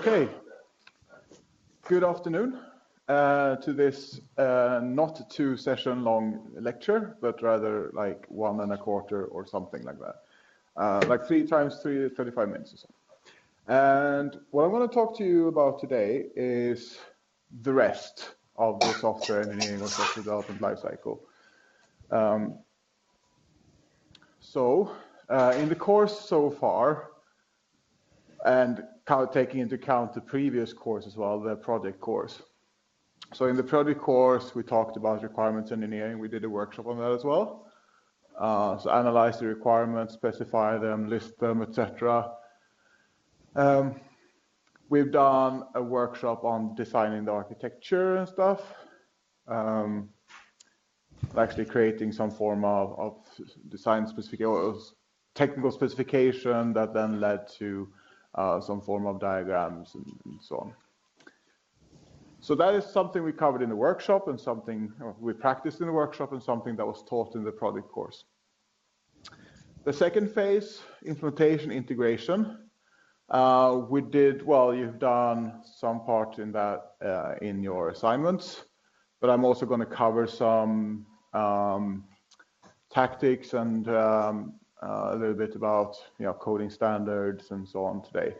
Okay, good afternoon to this not 2 session long lecture, but rather like 1 1/4 or something like that. Like 3 times 3, 35 minutes or so. And what I'm going to talk to you about today is the rest of the software engineering or software development lifecycle. In the course so far, and taking into account the previous course as well, the project course. So in the project course, we talked about requirements engineering. We did a workshop on that as well. So analyze the requirements, specify them, list them, etc. We've done a workshop on designing the architecture and stuff. Actually creating some form of design specific or technical specification that then led to some form of diagrams and so on. So that is something we covered in the workshop and something we practiced in the workshop and something that was taught in the project course. The second phase, implementation integration. You've done some part in that in your assignments, but I'm also going to cover some tactics and a little bit about coding standards and so on today.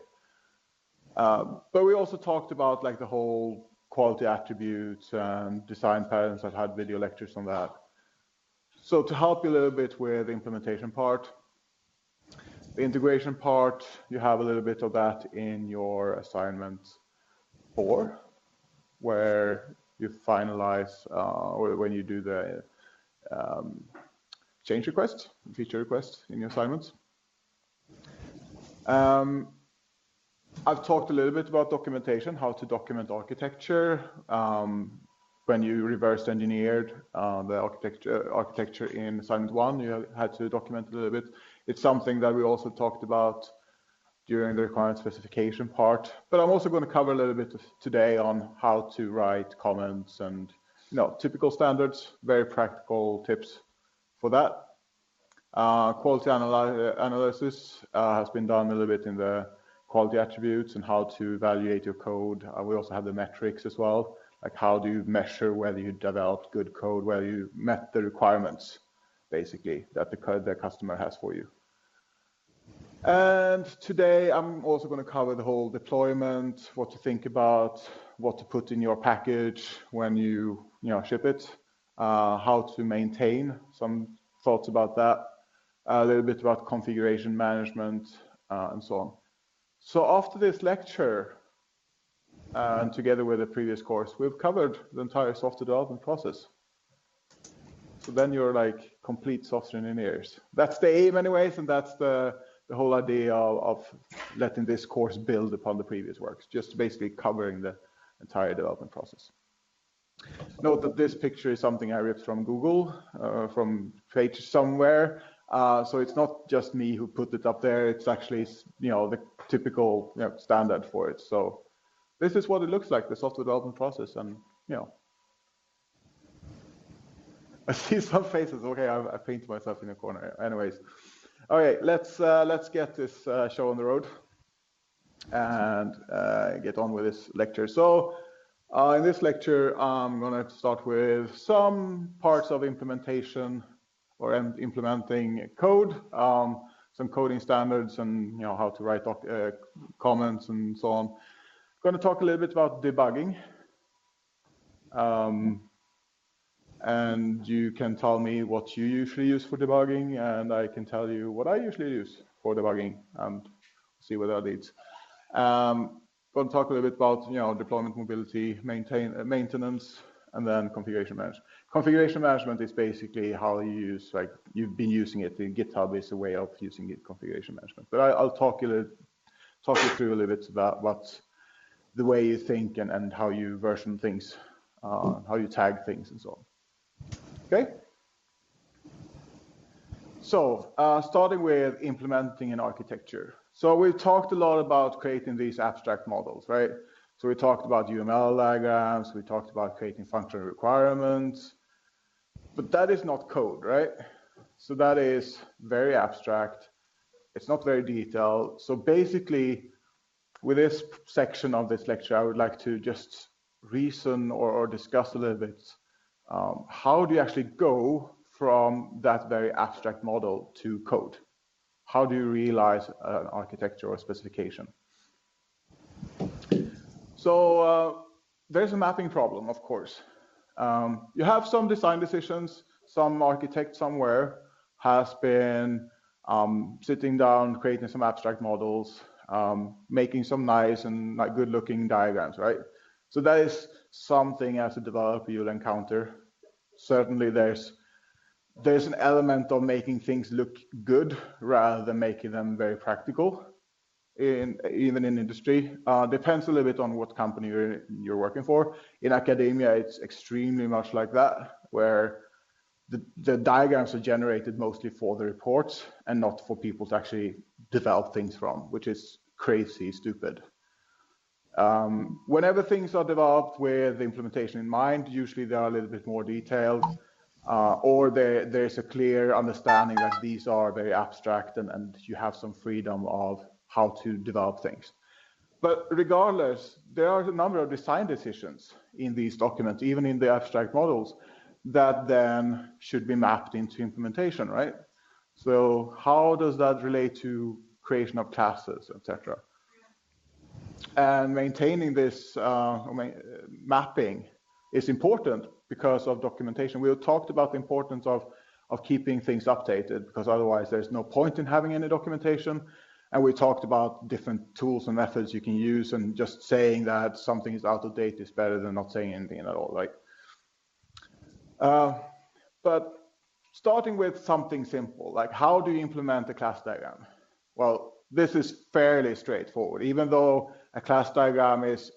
But we also talked about like the whole quality attributes and design patterns. I've had video lectures on that. So to help you a little bit with the implementation part, the integration part, you have a little bit of that in your assignment 4, where you finalize or when you do the change request, feature request in your assignments. I've talked a little bit about documentation, how to document architecture. When you reverse engineered the architecture in assignment 1, you had to document a little bit. It's something that we also talked about during the requirement specification part. But I'm also going to cover a little bit today on how to write comments and typical standards, very practical tips for that. Quality analysis has been done a little bit in the quality attributes and how to evaluate your code. We also have the metrics as well, like how do you measure whether you developed good code, whether you met the requirements, basically, that the customer has for you. And today I'm also going to cover the whole deployment, what to think about, what to put in your package when you ship it, how to maintain, some thoughts about that, a little bit about configuration management, and so on. So after this lecture, and together with the previous course, we've covered the entire software development process. So then you're like complete software engineers. That's the aim anyways, and that's the whole idea of letting this course build upon the previous works, just basically covering the entire development process. Note that this picture is something I ripped from Google, from page somewhere. So it's not just me who put it up there. It's actually, the typical standard for it. So this is what it looks like, the software development process. And, I see some faces. Okay, I painted myself in a corner. Anyways, okay, let's get this show on the road and get on with this lecture. So in this lecture, I'm going to start with some parts of implementation or implementing code, some coding standards and how to write comments and so on. I'm going to talk a little bit about debugging. And you can tell me what you usually use for debugging, and I can tell you what I usually use for debugging and see what that leads. Going to talk a little bit about deployment mobility, maintenance, and then configuration management. Configuration management is basically how you use, like you've been using it. GitHub is a way of using it, configuration management. But I'll talk you through a little bit about what the way you think and how you version things, how you tag things and so on. Okay. So starting with implementing an architecture. So we've talked a lot about creating these abstract models, right? So we talked about UML diagrams, we talked about creating functional requirements, but that is not code, right? So that is very abstract. It's not very detailed. So basically, with this section of this lecture, I would like to just reason or discuss a little bit how do you actually go from that very abstract model to code? How do you realize an architecture or specification? So there's a mapping problem, of course. You have some design decisions. Some architect somewhere has been sitting down, creating some abstract models, making some nice and good-looking diagrams, right? So that is something as a developer you'll encounter. Certainly there's an element of making things look good rather than making them very practical, even in industry. Depends a little bit on what company you're working for. In academia, it's extremely much like that, where the diagrams are generated mostly for the reports and not for people to actually develop things from, which is crazy stupid. Whenever things are developed with the implementation in mind, usually they are a little bit more detailed, or there's a clear understanding that these are very abstract and you have some freedom of how to develop things. But regardless, there are a number of design decisions in these documents, even in the abstract models, that then should be mapped into implementation, right? So how does that relate to creation of classes, etc.? And maintaining this mapping is important because of documentation. We talked about the importance of keeping things updated, because otherwise there's no point in having any documentation. And we talked about different tools and methods you can use, and just saying that something is out of date is better than not saying anything at all, right? But starting with something simple, like how do you implement a class diagram? Well, this is fairly straightforward, even though a class diagram is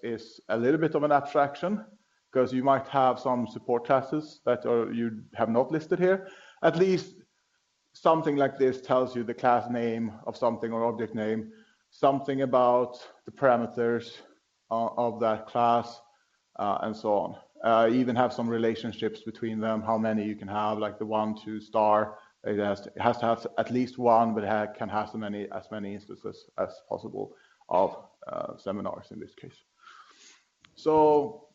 a little bit of an abstraction, because you might have some support classes that you have not listed here. At least something like this tells you the class name of something or object name, something about the parameters of that class, and so on. Even have some relationships between them, how many you can have, like the 1, 2 star. It has to have at least one, but it can have as many instances as possible of seminars in this case. So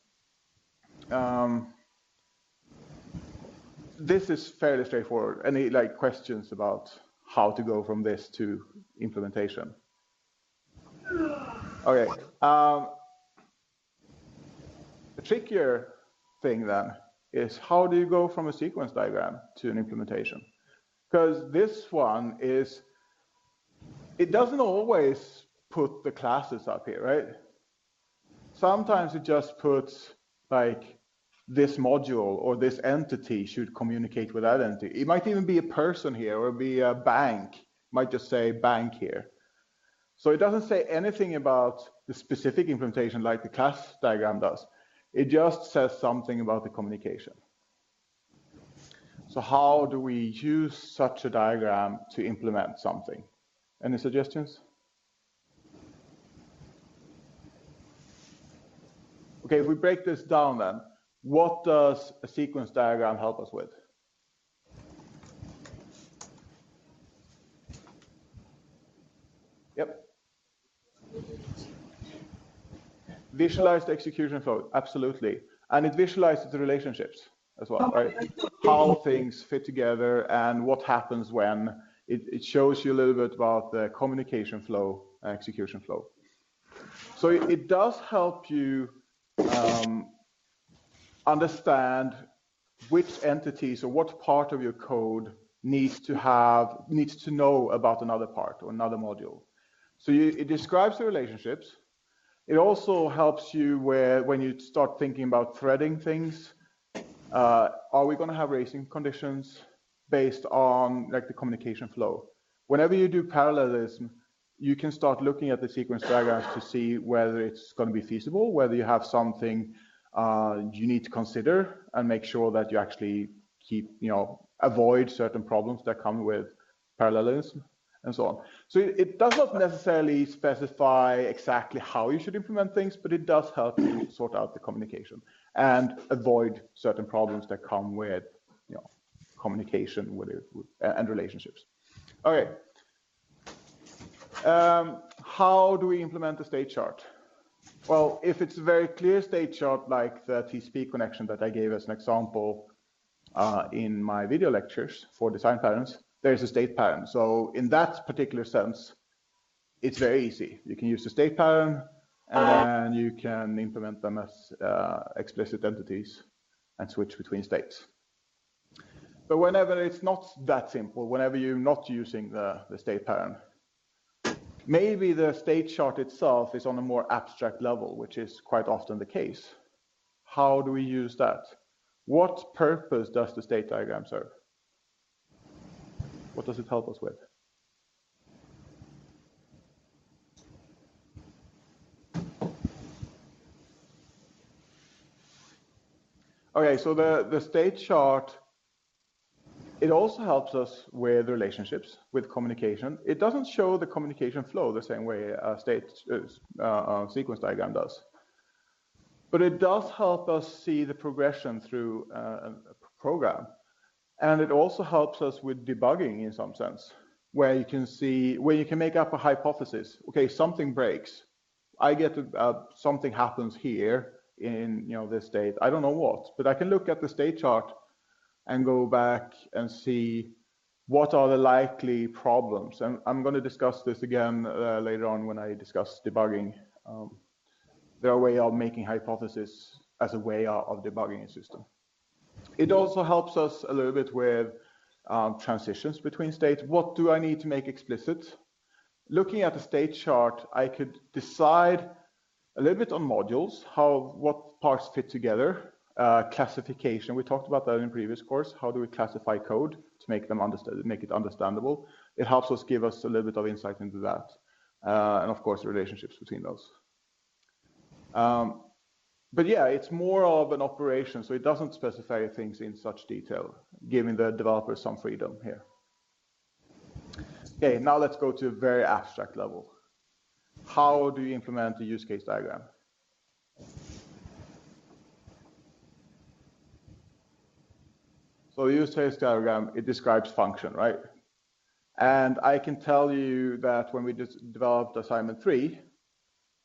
this is fairly straightforward. Any questions about how to go from this to implementation? Okay. The trickier thing then is how do you go from a sequence diagram to an implementation? Because this one it doesn't always put the classes up here, right? Sometimes it just puts like this module or this entity should communicate with that entity. It might even be a person here or be a bank. It might just say bank here. So it doesn't say anything about the specific implementation like the class diagram does. It just says something about the communication. So how do we use such a diagram to implement something? Any suggestions? Okay, if we break this down then, what does a sequence diagram help us with? Yep. Visualize the execution flow, absolutely. And it visualizes the relationships as well, right? How things fit together and what happens when. It shows you a little bit about the communication flow, execution flow. So it does help you understand which entities or what part of your code needs to know about another part or another module. So it describes the relationships. It also helps you when you start thinking about threading things. Are we going to have racing conditions based on like the communication flow? Whenever you do parallelism, you can start looking at the sequence diagrams to see whether it's going to be feasible, whether you have something you need to consider and make sure that you actually avoid certain problems that come with parallelism and so on. So it does not necessarily specify exactly how you should implement things, but it does help you sort out the communication and avoid certain problems that come with communication and relationships. Okay. how do we implement the state chart? Well, if it's a very clear state chart, like the TCP connection that I gave as an example in my video lectures for design patterns, there's a state pattern. So in that particular sense, it's very easy. You can use the state pattern, and then you can implement them as explicit entities and switch between states. But whenever it's not that simple, whenever you're not using the state pattern, maybe the state chart itself is on a more abstract level, which is quite often the case. How do we use that? What purpose does the state diagram serve? What does it help us with? Okay, so the state chart, it also helps us with relationships, with communication. It doesn't show the communication flow the same way a state sequence diagram does. But it does help us see the progression through a program. And it also helps us with debugging in some sense, where you can see, where you can make up a hypothesis. Okay, something breaks. I get something happens here in this state. I don't know what, but I can look at the state chart and go back and see what are the likely problems. And I'm going to discuss this again later on when I discuss debugging. There are ways of making hypotheses as a way of debugging a system. It also helps us a little bit with transitions between states. What do I need to make explicit? Looking at the state chart, I could decide a little bit on modules, what parts fit together. Classification, we talked about that in previous course. How do we classify code to make it understandable? It helps us give us a little bit of insight into that. And of course, relationships between those. But yeah, it's more of an operation, so it doesn't specify things in such detail, giving the developers some freedom here. Okay, now let's go to a very abstract level. How do you implement a use case diagram? So the use case diagram, it describes function, right? And I can tell you that when we just developed assignment 3,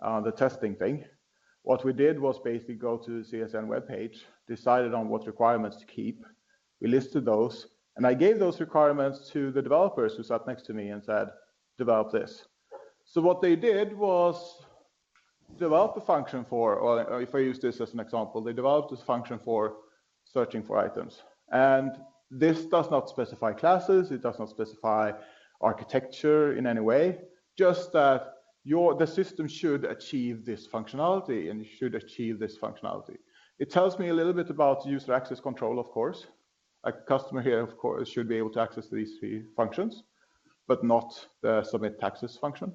the testing thing, what we did was basically go to the CSN webpage, decided on what requirements to keep. We listed those, and I gave those requirements to the developers who sat next to me and said, develop this. So what they did was develop a function for, or if I use this as an example, they developed this function for searching for items. And this does not specify classes, it does not specify architecture in any way, just that the system should achieve this functionality and should achieve this functionality. It tells me a little bit about user access control, of course. A customer here, of course, should be able to access these 3 functions, but not the submit taxes function.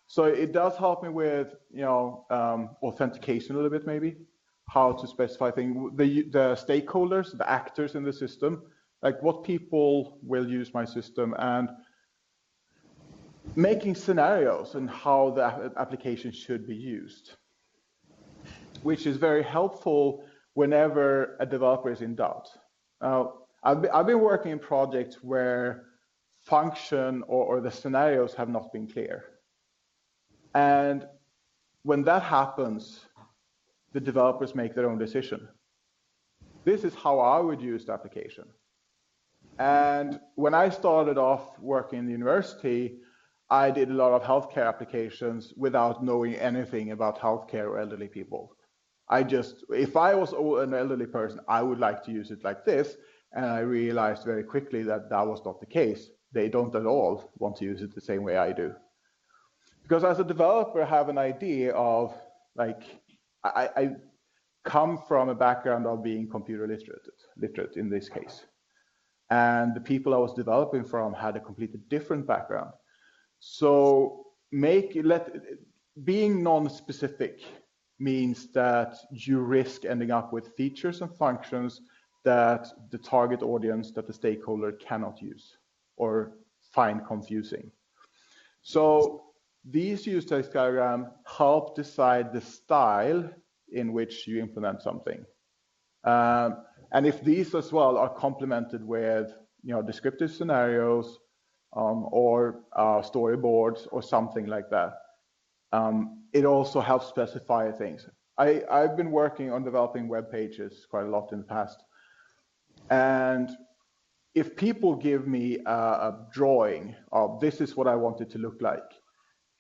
So it does help me with, authentication a little bit, maybe, how to specify things. The stakeholders, the actors in the system, like what people will use my system, and making scenarios and how the application should be used, which is very helpful whenever a developer is in doubt. I've been working in projects where function or the scenarios have not been clear. And when that happens, the developers make their own decision. This is how I would use the application. And when I started off working in the university, I did a lot of healthcare applications without knowing anything about healthcare or elderly people. If I was an elderly person, I would like to use it like this. And I realized very quickly that that was not the case. They don't at all want to use it the same way I do. Because as a developer, I have an idea of, I come from a background of being computer literate in this case. And the people I was developing from had a completely different background. So being non-specific means that you risk ending up with features and functions that the target audience, that the stakeholder cannot use or find confusing. So these use case diagrams help decide the style in which you implement something. And if these as well are complemented with descriptive scenarios, or storyboards or something like that. It also helps specify things. I've been working on developing web pages quite a lot in the past. And if people give me a drawing of this is what I want it to look like,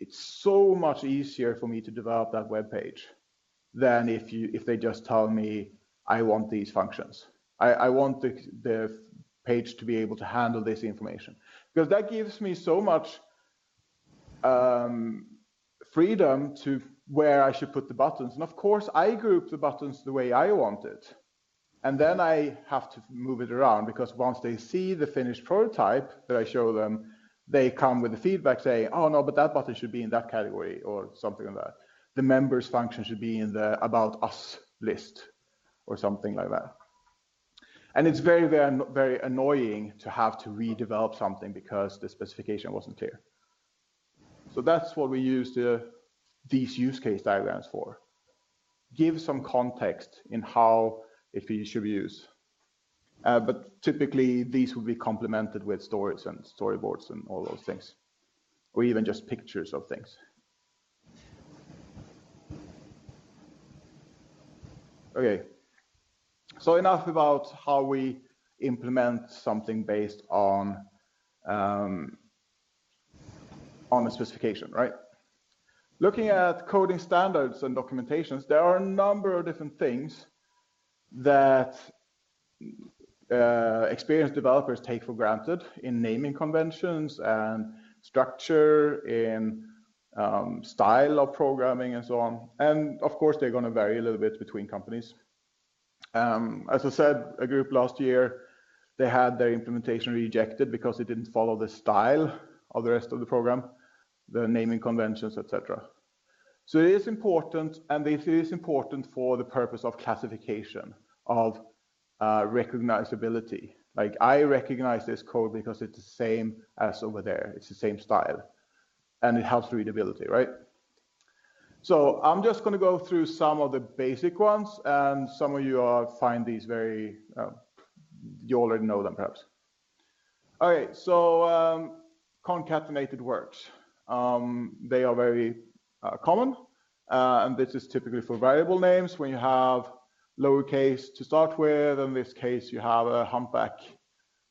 it's so much easier for me to develop that web page than if they just tell me I want these functions. I want the page to be able to handle this information, because that gives me so much freedom to where I should put the buttons. And of course, I group the buttons the way I want it. And then I have to move it around, because once they see the finished prototype that I show them, they come with the feedback saying, oh no, but that button should be in that category or something like that. The members function should be in the About Us list or something like that. And it's very, very, very annoying to have to redevelop something because the specification wasn't clear. So that's what we use these use case diagrams for. Give some context in how it should be used. But typically, these would be complemented with stories and storyboards and all those things, or even just pictures of things. Okay, so enough about how we implement something based on a specification, right? Looking at coding standards and documentations, there are a number of different things that experienced developers take for granted in naming conventions and structure, in style of programming and so on. And of course, they're going to vary a little bit between companies. As I said, a group last year, they had their implementation rejected because it didn't follow the style of the rest of the program, the naming conventions, etc. So it is important, and it is important for the purpose of classification, of recognizability. Like, I recognize this code because it's the same as over there. It's the same style, and it helps readability, right? So I'm just going to go through some of the basic ones, and some of you find these very, you already know them perhaps. Okay, so concatenated words. They are very common, and this is typically for variable names when you have lowercase to start with. In this case, you have a humpback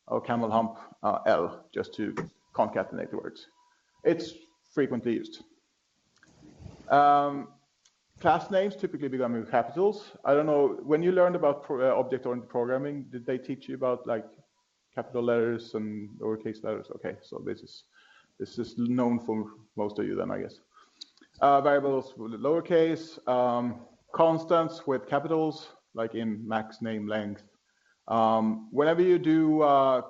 or camel hump L, just to concatenate the words. It's frequently used. Class names typically begin with capitals. I don't know, when you learned about object-oriented programming, did they teach you about like capital letters and lowercase letters? Okay, so this is known for most of you then, I guess. Variables with lowercase, constants with capitals, like in max, name, length. Whenever you do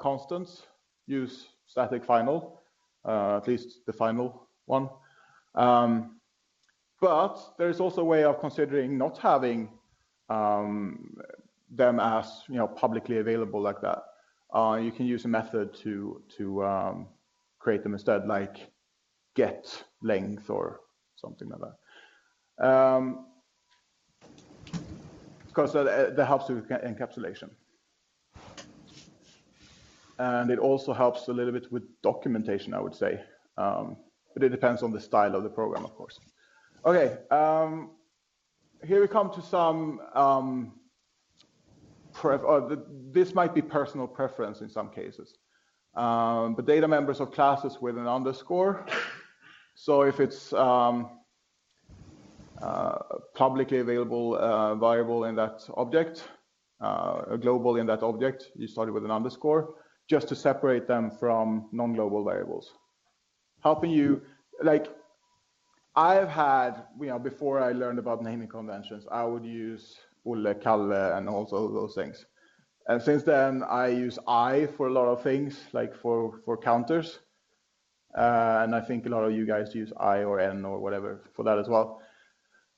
constants, use static final, at least the final one. But there's also a way of considering not having them as publicly available like that. You can use a method to create them instead, like get length or something like that. Because that helps with encapsulation. And it also helps a little bit with documentation, I would say. But it depends on the style of the program, of course. Okay, here we come to some, this might be personal preference in some cases. But data members of classes with an underscore. So if it's publicly available variable in that object, a global in that object, you started with an underscore, just to separate them from non-global variables. Helping you, like, I've had, before I learned about naming conventions, I would use Olle, Kalle, and also those things. And since then, I use I for a lot of things, like for counters. And I think a lot of you guys use I or N or whatever for that as well.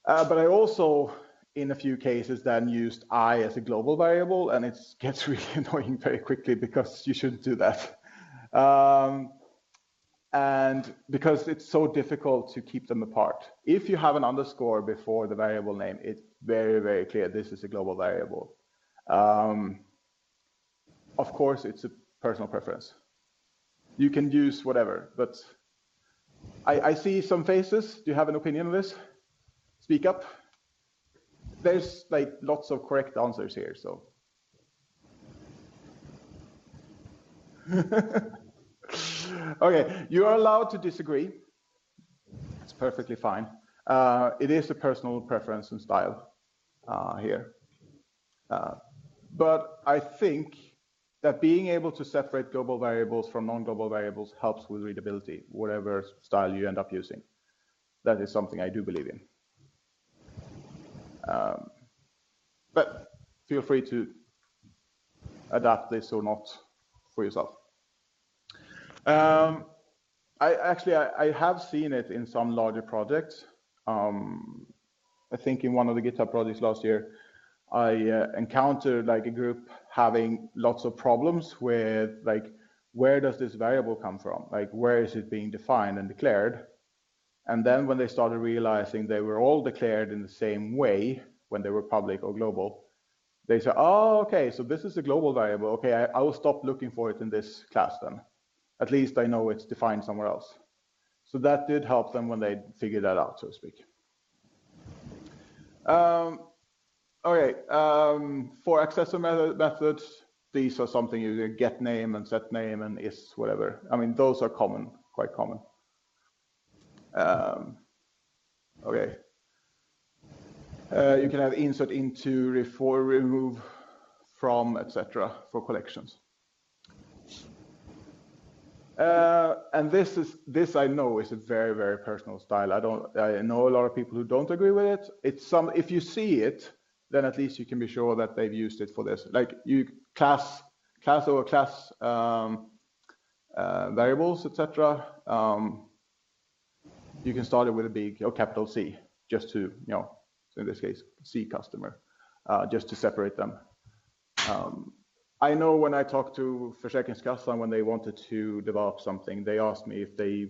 But I also, in a few cases, then used I as a global variable, and it gets really annoying very quickly because you shouldn't do that. And because it's so difficult to keep them apart. If you have an underscore before the variable name, it's very, very clear this is a global variable. Of course, it's a personal preference. You can use whatever, but I see some faces. Do you have an opinion on this? Speak up. There's like lots of correct answers here, so. Okay, you are allowed to disagree. It's perfectly fine. It is a personal preference and style here. But I think that being able to separate global variables from non-global variables helps with readability, whatever style you end up using. That is something I do believe in. But feel free to adapt this or not for yourself. I have seen it in some larger projects. I think in one of the GitHub projects last year, I encountered like a group having lots of problems with like, where does this variable come from? Like, where is it being defined and declared? And then when they started realizing they were all declared in the same way when they were public or global, they said, oh, okay, so this is a global variable. Okay, I will stop looking for it in this class then. At least I know it's defined somewhere else. So that did help them when they figured that out, so to speak. Okay, for accessor methods, these are something you get name and set name and is whatever. I mean, those are common, quite common. Okay. You can have insert into, remove from, etc. for collections. And this I know is a very, very personal style. I know a lot of people who don't agree with it. If you see it, then at least you can be sure that they've used it for this. Like class over class variables, etc. You can start it with a big or capital C, just to, so in this case, C customer, just to separate them. I know when I talked to Försäkringskassan when they wanted to develop something, they asked me if they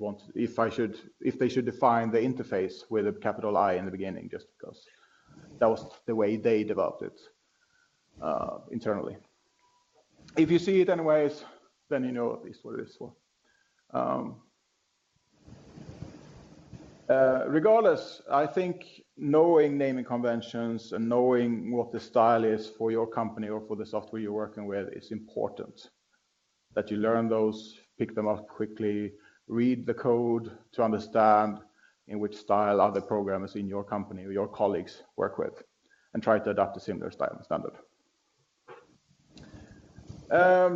should define the interface with a capital I in the beginning, just because that was the way they developed it internally. If you see it anyways, then you know at least what it is for. Regardless, I think knowing naming conventions and knowing what the style is for your company or for the software you're working with is important. That you learn those, pick them up quickly, read the code to understand in which style other programmers in your company or your colleagues work with, and try to adapt a similar style and standard.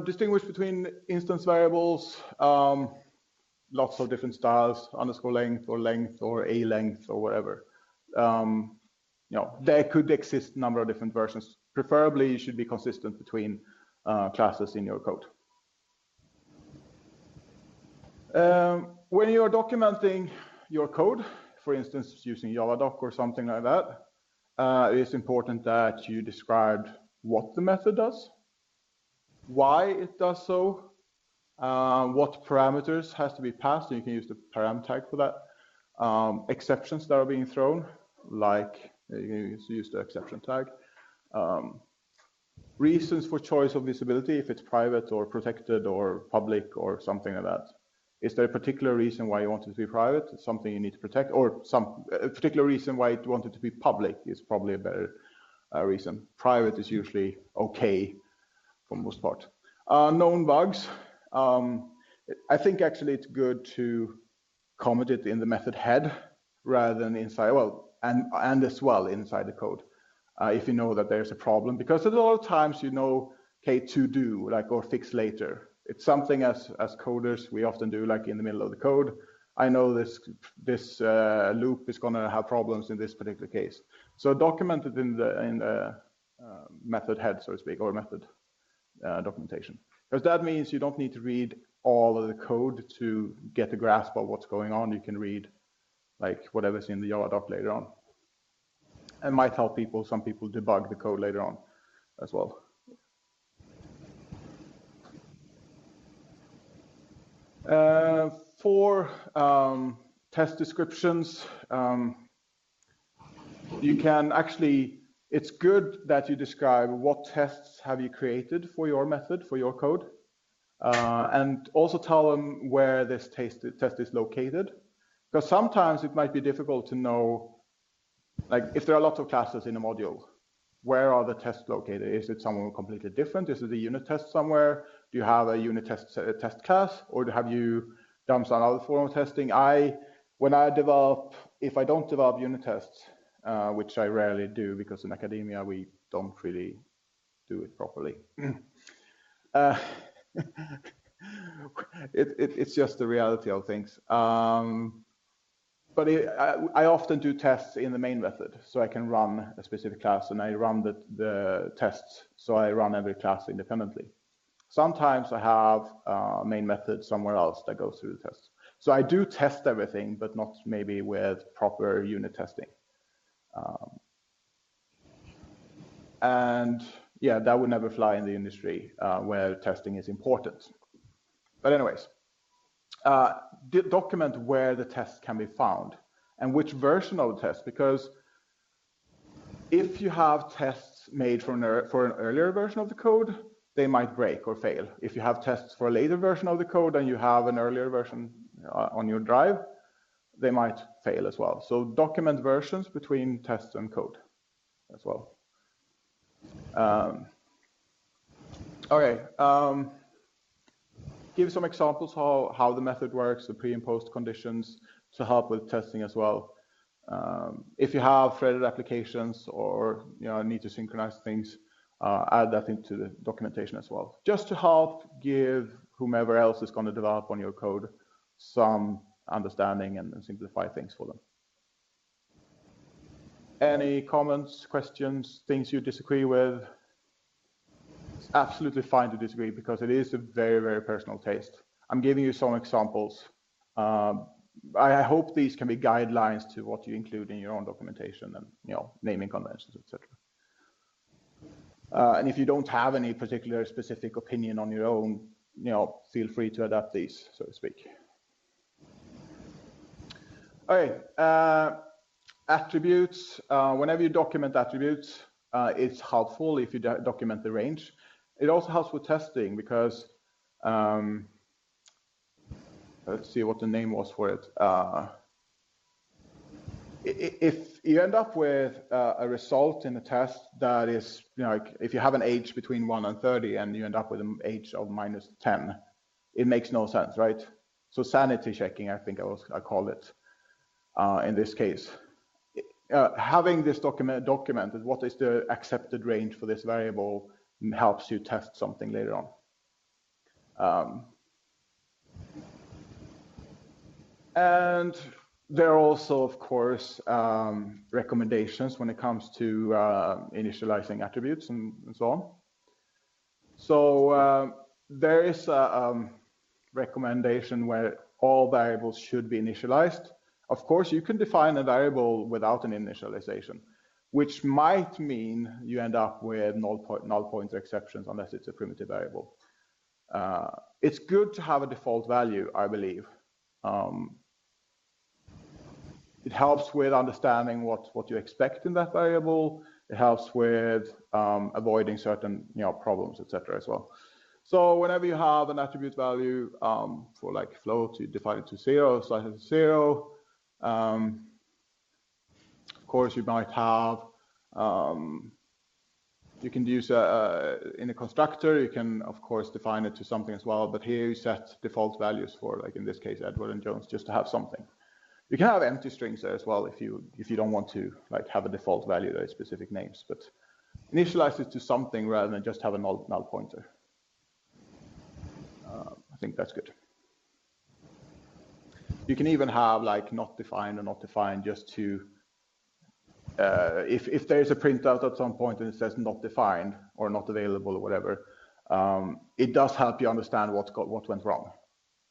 Distinguish between instance variables. Lots of different styles, underscore length or a length or whatever. There could exist a number of different versions. Preferably, you should be consistent between classes in your code. When you're documenting your code, for instance, using Javadoc or something like that, it's important that you describe what the method does, why it does so, what parameters has to be passed, and you can use the param tag for that. Exceptions that are being thrown, like you can use the exception tag. Reasons for choice of visibility, if it's private or protected or public or something like that. Is there a particular reason why you want it to be private? It's something you need to protect, or a particular reason why you want it to be public is probably a better reason. Private is usually okay for the most part. Known bugs. I think actually it's good to comment it in the method head rather than inside, and as well inside the code, if you know that there's a problem, because a lot of times okay, to do, like, or fix later. It's something as coders we often do, like in the middle of the code. I know this loop is going to have problems in this particular case, so document it in the method head, so to speak, or method documentation. Because that means you don't need to read all of the code to get a grasp of what's going on. You can read like whatever's in the Javadoc later on. And might help some people debug the code later on as well. For test descriptions, you can actually, it's good that you describe what tests have you created for your method, for your code. and also tell them where this test is located, because sometimes it might be difficult to know, like if there are lots of classes in a module, where are the tests located? Is it somewhere completely different? Is it a unit test somewhere? Do you have a unit test class, or have you done some other form of testing? When I develop, if I don't develop unit tests, which I rarely do because in academia we don't really do it properly. It's just the reality of things. But I often do tests in the main method, so I can run a specific class, and I run the tests, so I run every class independently. Sometimes I have a main method somewhere else that goes through the tests. So I do test everything, but not maybe with proper unit testing. And yeah, that would never fly in the industry where testing is important. But anyways, document where the test can be found and which version of the test, because if you have tests made for an earlier version of the code, they might break or fail. If you have tests for a later version of the code and you have an earlier version on your drive, they might fail as well. So document versions between tests and code as well. Okay. Give some examples how the method works, the pre and post conditions, to help with testing as well. If you have threaded applications or need to synchronize things, add that into the documentation as well, just to help give whomever else is going to develop on your code some understanding and simplify things for them. Any comments, questions, things you disagree with? It's absolutely fine to disagree because it is a very, very personal taste. I'm giving you some examples. I hope these can be guidelines to what you include in your own documentation and naming conventions, etc. And if you don't have any particular specific opinion on your own, feel free to adapt these, so to speak. Okay, attributes. Whenever you document attributes, it's helpful if you document the range. It also helps with testing because, let's see what the name was for it. If you end up with a result in a test that is, if you have an age between 1 and 30 and you end up with an age of -10, it makes no sense, right? So sanity checking, I think I call it in this case. Having this documented, what is the accepted range for this variable, helps you test something later on. And there are also, of course, recommendations when it comes to initializing attributes and so on. So there is a recommendation where all variables should be initialized. Of course, you can define a variable without an initialization, which might mean you end up with null pointer exceptions unless it's a primitive variable. It's good to have a default value, I believe. It helps with understanding what you expect in that variable. It helps with avoiding certain problems, etc. as well. So whenever you have an attribute value for like float, you define it to 0, slice it to 0. Of course, you might have, you can use in a constructor, you can of course define it to something as well, but here you set default values for, like in this case, Edward and Jones, just to have something. You can have empty strings there as well if you don't want to like have a default value that is specific names, but initialize it to something rather than just have a null pointer. I think that's good. You can even have like not defined or not defined just to, if there's a printout at some point and it says not defined or not available or whatever, it does help you understand what went wrong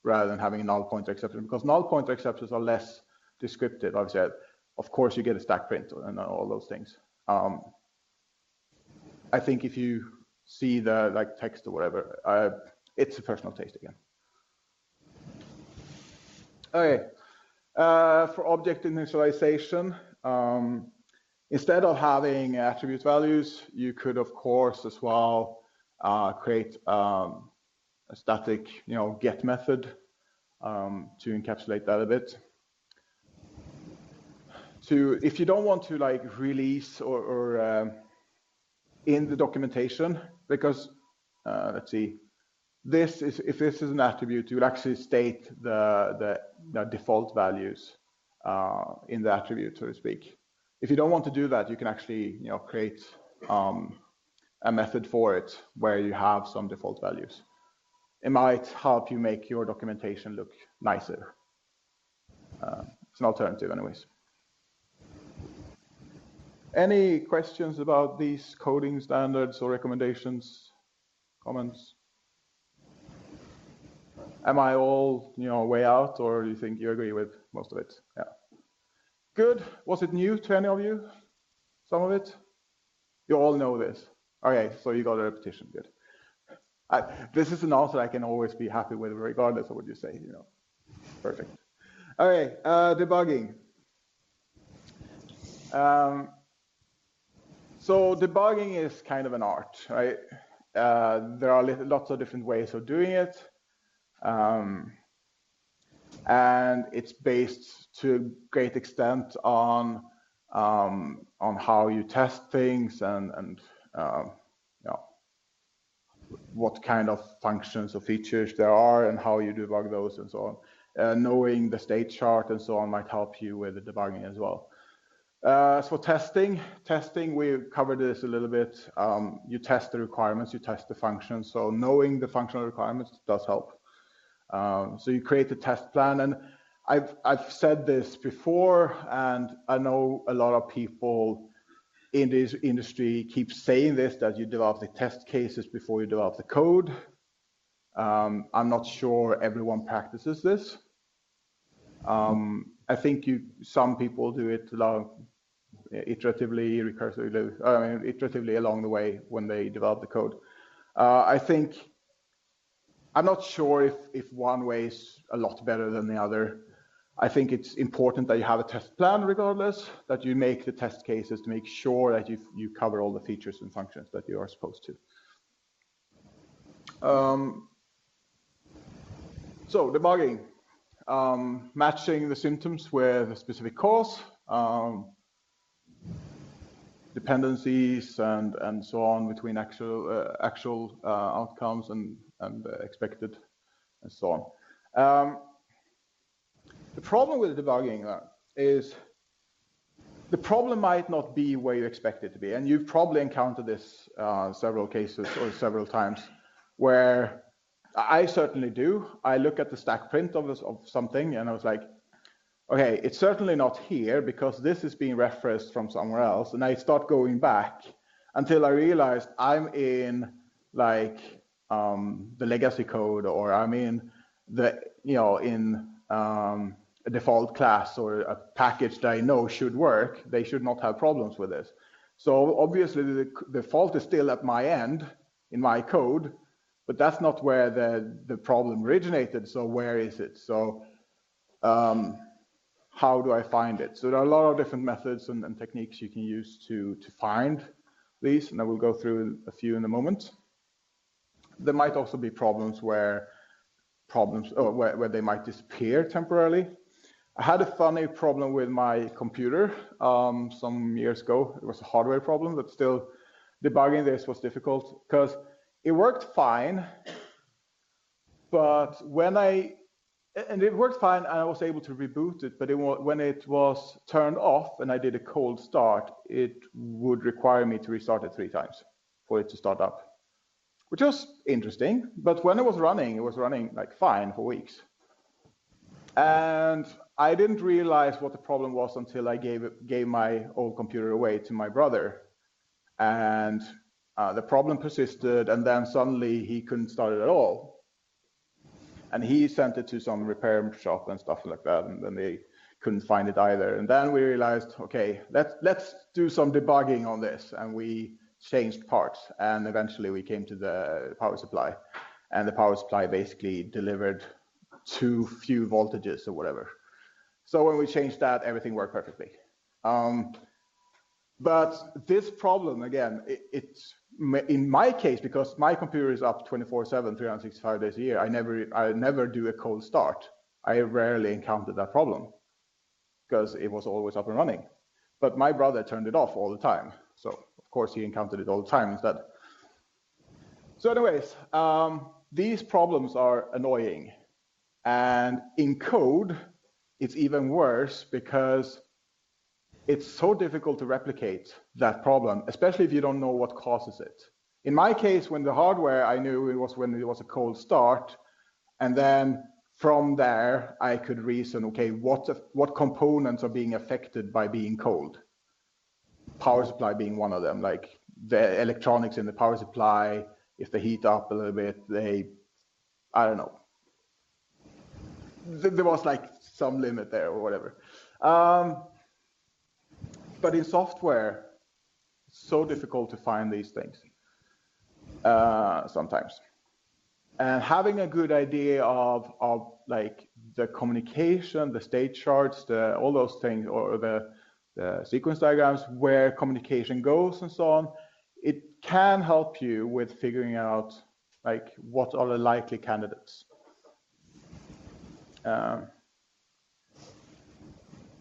rather than having a null pointer exception, because null pointer exceptions are less descriptive. I've said, of course, you get a stack print and all those things. I think if you see the like text or whatever, it's a personal taste again. Okay, for object initialization, instead of having attribute values, you could of course as well create a static, get method to encapsulate that a bit. If you don't want to like release or in the documentation, because let's see, if this is an attribute, you will actually state the default values in the attribute, so to speak. If you don't want to do that, you can actually create a method for it where you have some default values. It might help you make your documentation look nicer. It's an alternative anyways. Any questions about these coding standards or recommendations, comments? Am I all way out, or do you think you agree with most of it? Yeah. Good. Was it new to any of you? Some of it? You all know this. Okay, so you got a repetition. Good. This is an answer I can always be happy with, regardless of what you say. Perfect. Okay, debugging. So debugging is kind of an art, right? There are lots of different ways of doing it. And it's based to a great extent on how you test things and what kind of functions or features there are and how you debug those and so on. Knowing the state chart and so on might help you with the debugging as well. As for testing, we covered this a little bit. You test the requirements, you test the functions. So knowing the functional requirements does help. So you create a test plan, and I've said this before, and I know a lot of people in this industry keep saying this, that you develop the test cases before you develop the code. I'm not sure everyone practices this. I think some people do it iteratively, recursively, iteratively along the way when they develop the code. I'm not sure if one way is a lot better than the other. I think it's important that you have a test plan regardless, that you make the test cases to make sure that you cover all the features and functions that you are supposed to. So debugging, matching the symptoms with a specific cause, dependencies and so on between actual outcomes and expected and so on. The problem with debugging is the problem might not be where you expect it to be, and you've probably encountered this several cases or several times where I certainly do. I look at the stack print of something and I was like, okay, it's certainly not here because this is being referenced from somewhere else. And I start going back until I realized I'm in like the legacy code, or I'm in the, a default class or a package that I know should work. They should not have problems with this. So obviously the fault is still at my end in my code, but that's not where the problem originated. So where is it? So how do I find it? So there are a lot of different methods and techniques you can use to find these, and I will go through a few in a moment. There might also be problems where they might disappear temporarily. I had a funny problem with my computer some years ago. It was a hardware problem, but still debugging this was difficult because it worked fine, but it worked fine, and I was able to reboot it, but when it was turned off and I did a cold start, it would require me to restart it 3 times for it to start up, which was interesting. But when it was running like fine for weeks. And I didn't realize what the problem was until I gave my old computer away to my brother. And the problem persisted, and then suddenly he couldn't start it at all. And he sent it to some repair shop and stuff like that, and then they couldn't find it either. And then we realized, okay, let's do some debugging on this, and we changed parts, and eventually we came to the power supply, and the power supply basically delivered too few voltages or whatever. So when we changed that, everything worked perfectly. But this problem, again, in my case, because my computer is up 24/7, 365 days a year, I never do a cold start. I rarely encountered that problem because it was always up and running. But my brother turned it off all the time. So of course he encountered it all the time instead. So anyways, these problems are annoying. And in code, it's even worse because it's so difficult to replicate that problem, especially if you don't know what causes it. In my case, when the hardware, I knew it was when it was a cold start. And then from there, I could reason, okay, what components are being affected by being cold? Power supply being one of them, like the electronics in the power supply, if they heat up a little bit, I don't know. There was like some limit there or whatever. But in software, it's so difficult to find these things sometimes. And having a good idea of like the communication, the state charts, all those things, or the sequence diagrams where communication goes and so on, it can help you with figuring out like what are the likely candidates.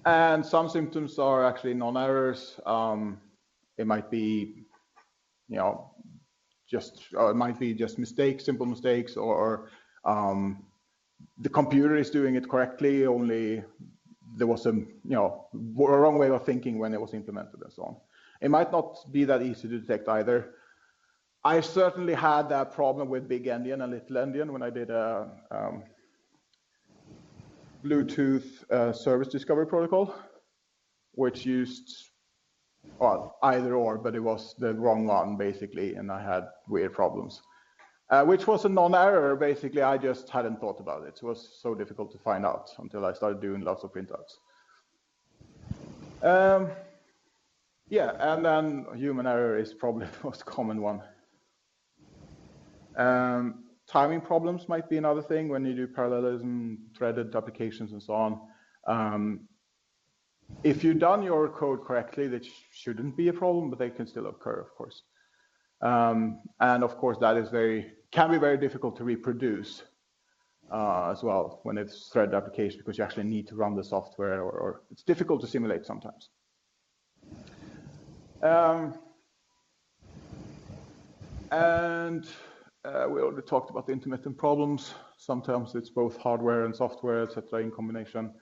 And some symptoms are actually non-errors. It might be, it might be just mistakes, simple mistakes, or the computer is doing it correctly, only there was a wrong way of thinking when it was implemented and so on. It might not be that easy to detect either. I certainly had that problem with big endian and little endian when I did a Bluetooth service discovery protocol, which used, well, either or, but it was the wrong one basically, and I had weird problems. Which was a non-error, basically. I just hadn't thought about it. It was so difficult to find out until I started doing lots of printouts. Yeah, and then human error is probably the most common one. Timing problems might be another thing when you do parallelism, threaded applications, and so on. If you've done your code correctly, that shouldn't be a problem, but they can still occur, of course. And of course, that is can be very difficult to reproduce as well when it's threaded application, because you actually need to run the software, or it's difficult to simulate sometimes. We already talked about the intermittent problems. Sometimes it's both hardware and software, etc., in combination.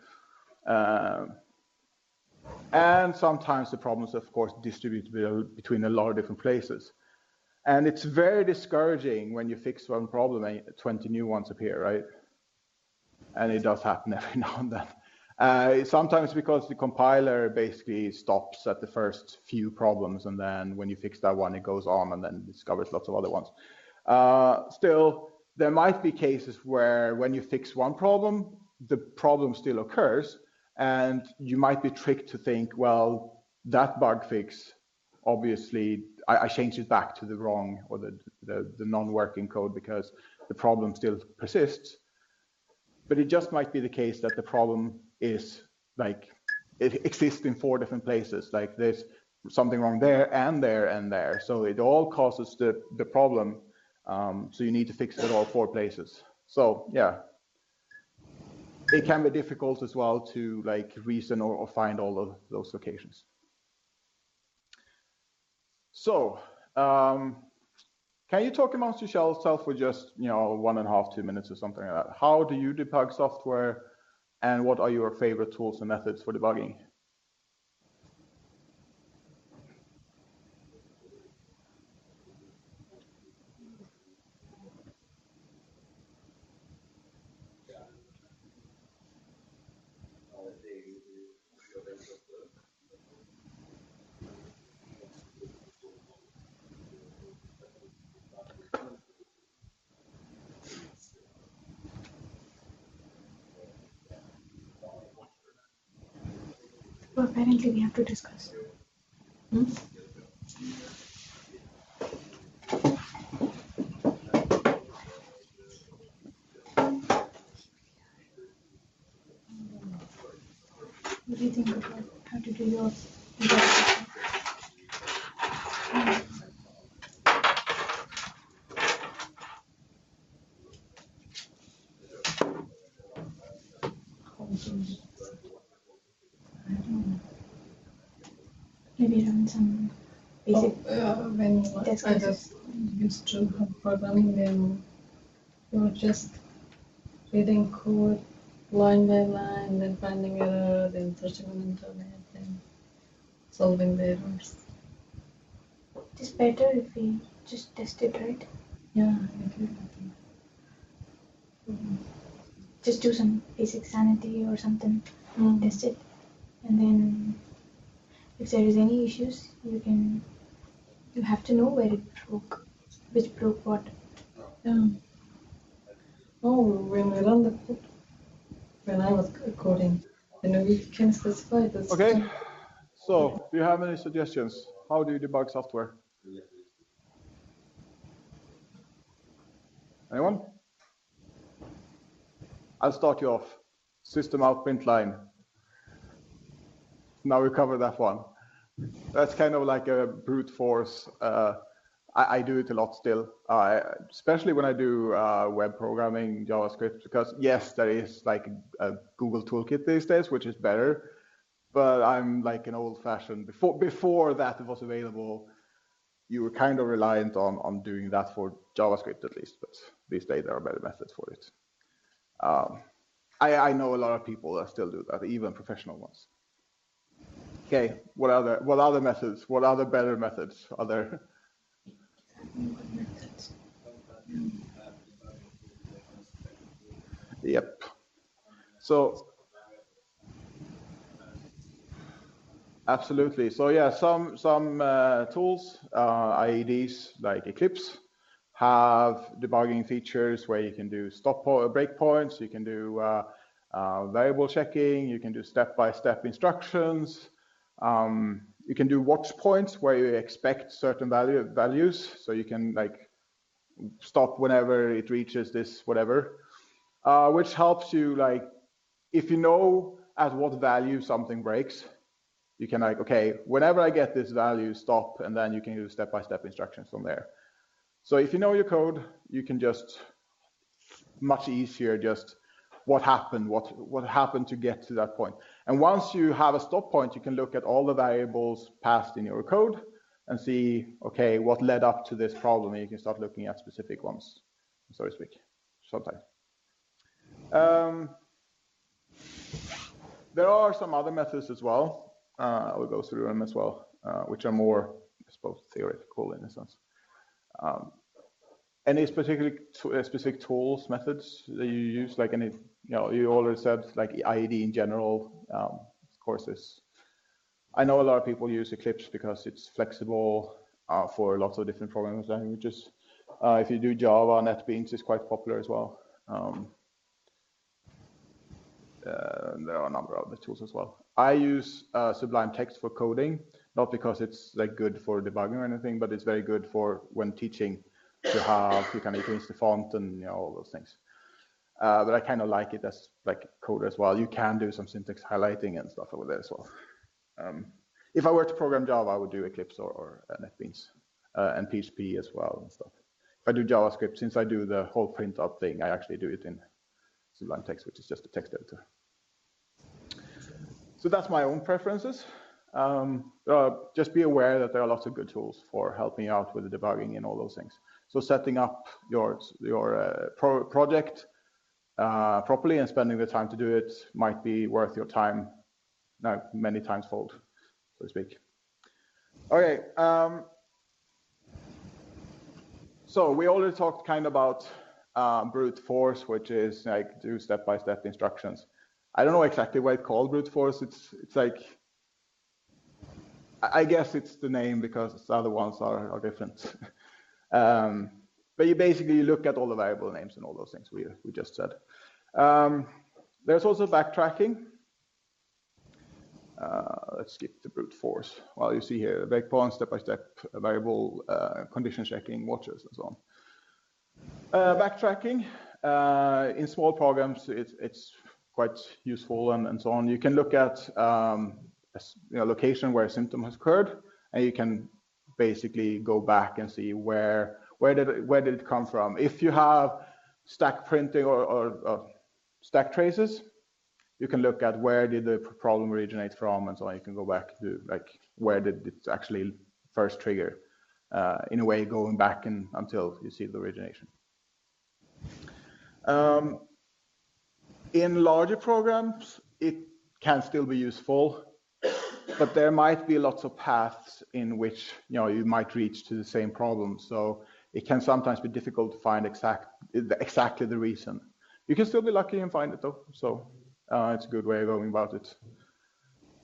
And sometimes the problems, of course, distribute between a lot of different places. And it's very discouraging when you fix one problem and 20 new ones appear, right? And it does happen every now and then. Sometimes because the compiler basically stops at the first few problems, and then when you fix that one, it goes on and then discovers lots of other ones. Still, there might be cases where when you fix one problem, the problem still occurs, and you might be tricked to think, well, that bug fix, obviously, I changed it back to the wrong or the non-working code because the problem still persists. But it just might be the case that the problem is like, it exists in 4 different places. Like there's something wrong there and there and there. So it all causes the problem. So you need to fix it at all 4 places. So yeah, it can be difficult as well to like reason or find all of those locations. So can you talk amongst yourself for just 1.5, 2 minutes or something like that? How do you debug software, and what are your favorite tools and methods for debugging? Well, apparently we have to discuss. What do you think about how to do yours? Maybe run some basic When test I cases. just used to have programming, then you were just reading code line by line, then finding error, then searching on internet, then solving the errors. It's better if we just test it, right? Yeah, I do. Just do some basic sanity or something, Mm. test it, and then if there is any issues, you have to know where it broke, which broke what. Yeah. Oh, when we run the code, when I was coding, then we can specify this. Okay, so do you have any suggestions? How do you debug software? Anyone? I'll start you off. System out print line. Now we covered that one. That's kind of like a brute force. I do it a lot still, especially when I do web programming, JavaScript, because yes, there is like a Google toolkit these days, which is better, but I'm like an old-fashioned. Before that was available, you were kind of reliant on doing that for JavaScript at least, but these days there are better methods for it. I know a lot of people that still do that, even professional ones. Okay, what other methods? What other better methods are there? Yep. So absolutely. So yeah, some tools, IEDs like Eclipse, have debugging features where you can do breakpoints, you can do variable checking, you can do step-by-step instructions. You can do watch points where you expect certain values, so you can like stop whenever it reaches this whatever, which helps you like if you know at what value something breaks, you can like, okay, whenever I get this value, stop, and then you can do step-by-step instructions from there. So if you know your code, you can just much easier just what happened to get to that point. And once you have a stop point, you can look at all the variables passed in your code and see, okay, what led up to this problem, and you can start looking at specific ones, so to speak, sometimes. There are some other methods as well. I will go through them as well, which are more, I suppose, theoretical in a sense. Any specific tools, methods that you use? Like any, you already said like IED in general. Of course, I know a lot of people use Eclipse because it's flexible for lots of different programming languages. If you do Java, NetBeans is quite popular as well. There are a number of other tools as well. I use Sublime Text for coding, not because it's like good for debugging or anything, but it's very good for when teaching to have, you can change the font and all those things. But I kind of like it as like code as well. You can do some syntax highlighting and stuff over there as well. If I were to program Java, I would do Eclipse or NetBeans and PHP as well and stuff. If I do JavaScript, since I do the whole print out thing, I actually do it in Sublime Text, which is just a text editor. So that's my own preferences. Just be aware that there are lots of good tools for helping out with the debugging and all those things. So setting up your project properly and spending the time to do it might be worth your time many times fold, so to speak. Okay. So we already talked kind of about brute force, which is like do step-by-step instructions. I don't know exactly why it's called brute force. It's like, I guess it's the name because the other ones are different. But you look at all the variable names and all those things we just said. There's also backtracking. Let's skip the brute force. Well, you see here, breakpoint, step-by-step, variable, condition checking, watches, and so on. Backtracking, in small programs, it's quite useful and so on. You can look at a location where a symptom has occurred, and you can basically go back and see where did it come from. If you have stack printing or stack traces, you can look at where did the problem originate from, and so on. You can go back to like where did it actually first trigger, in a way going back until you see the origination. In larger programs, it can still be useful, but there might be lots of paths in which you might reach to the same problem. So it can sometimes be difficult to find exactly the reason. You can still be lucky and find it though. So it's a good way of going about it.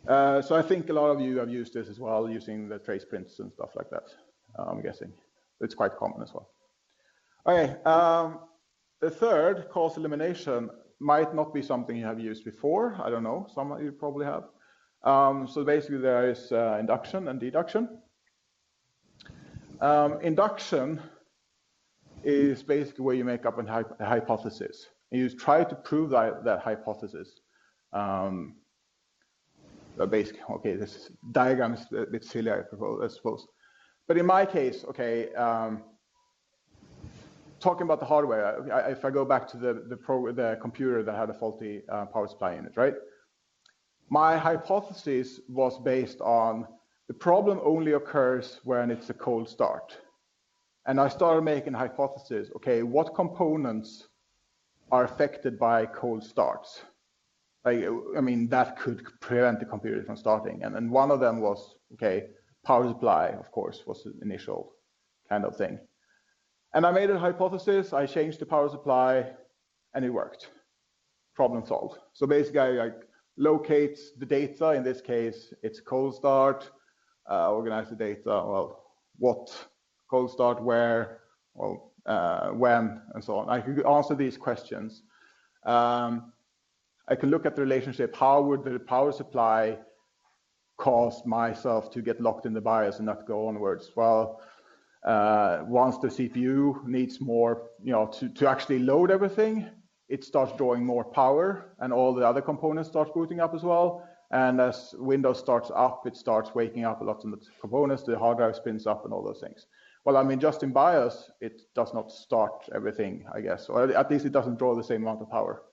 So I think a lot of you have used this as well, using the trace prints and stuff like that. I'm guessing it's quite common as well. Okay, the third, cause elimination, might not be something you have used before. I don't know, some of you probably have. So basically there is induction and deduction. Induction is basically where you make up a hypothesis. And you try to prove that hypothesis. Basically, okay, this diagram is a bit silly, I suppose. But in my case, okay, talking about the hardware, if I go back to the computer that had a faulty power supply in it, right? My hypothesis was based on the problem only occurs when it's a cold start. And I started making a hypothesis, okay, what components are affected by cold starts? I mean, that could prevent the computer from starting. And one of them was, okay, power supply, of course, was the initial kind of thing. And I made a hypothesis, I changed the power supply, and it worked. Problem solved. So basically, I locate the data. In this case, it's cold start, organize the data, well, what cold start, where, well, when, and so on. I could answer these questions. I can look at the relationship. How would the power supply cause myself to get locked in the BIOS and not go onwards? Well, once the CPU needs more, to actually load everything, it starts drawing more power, and all the other components start booting up as well. And as Windows starts up, it starts waking up a lot of the components, the hard drive spins up and all those things. Well, I mean, just in BIOS, it does not start everything, I guess, or at least it doesn't draw the same amount of power.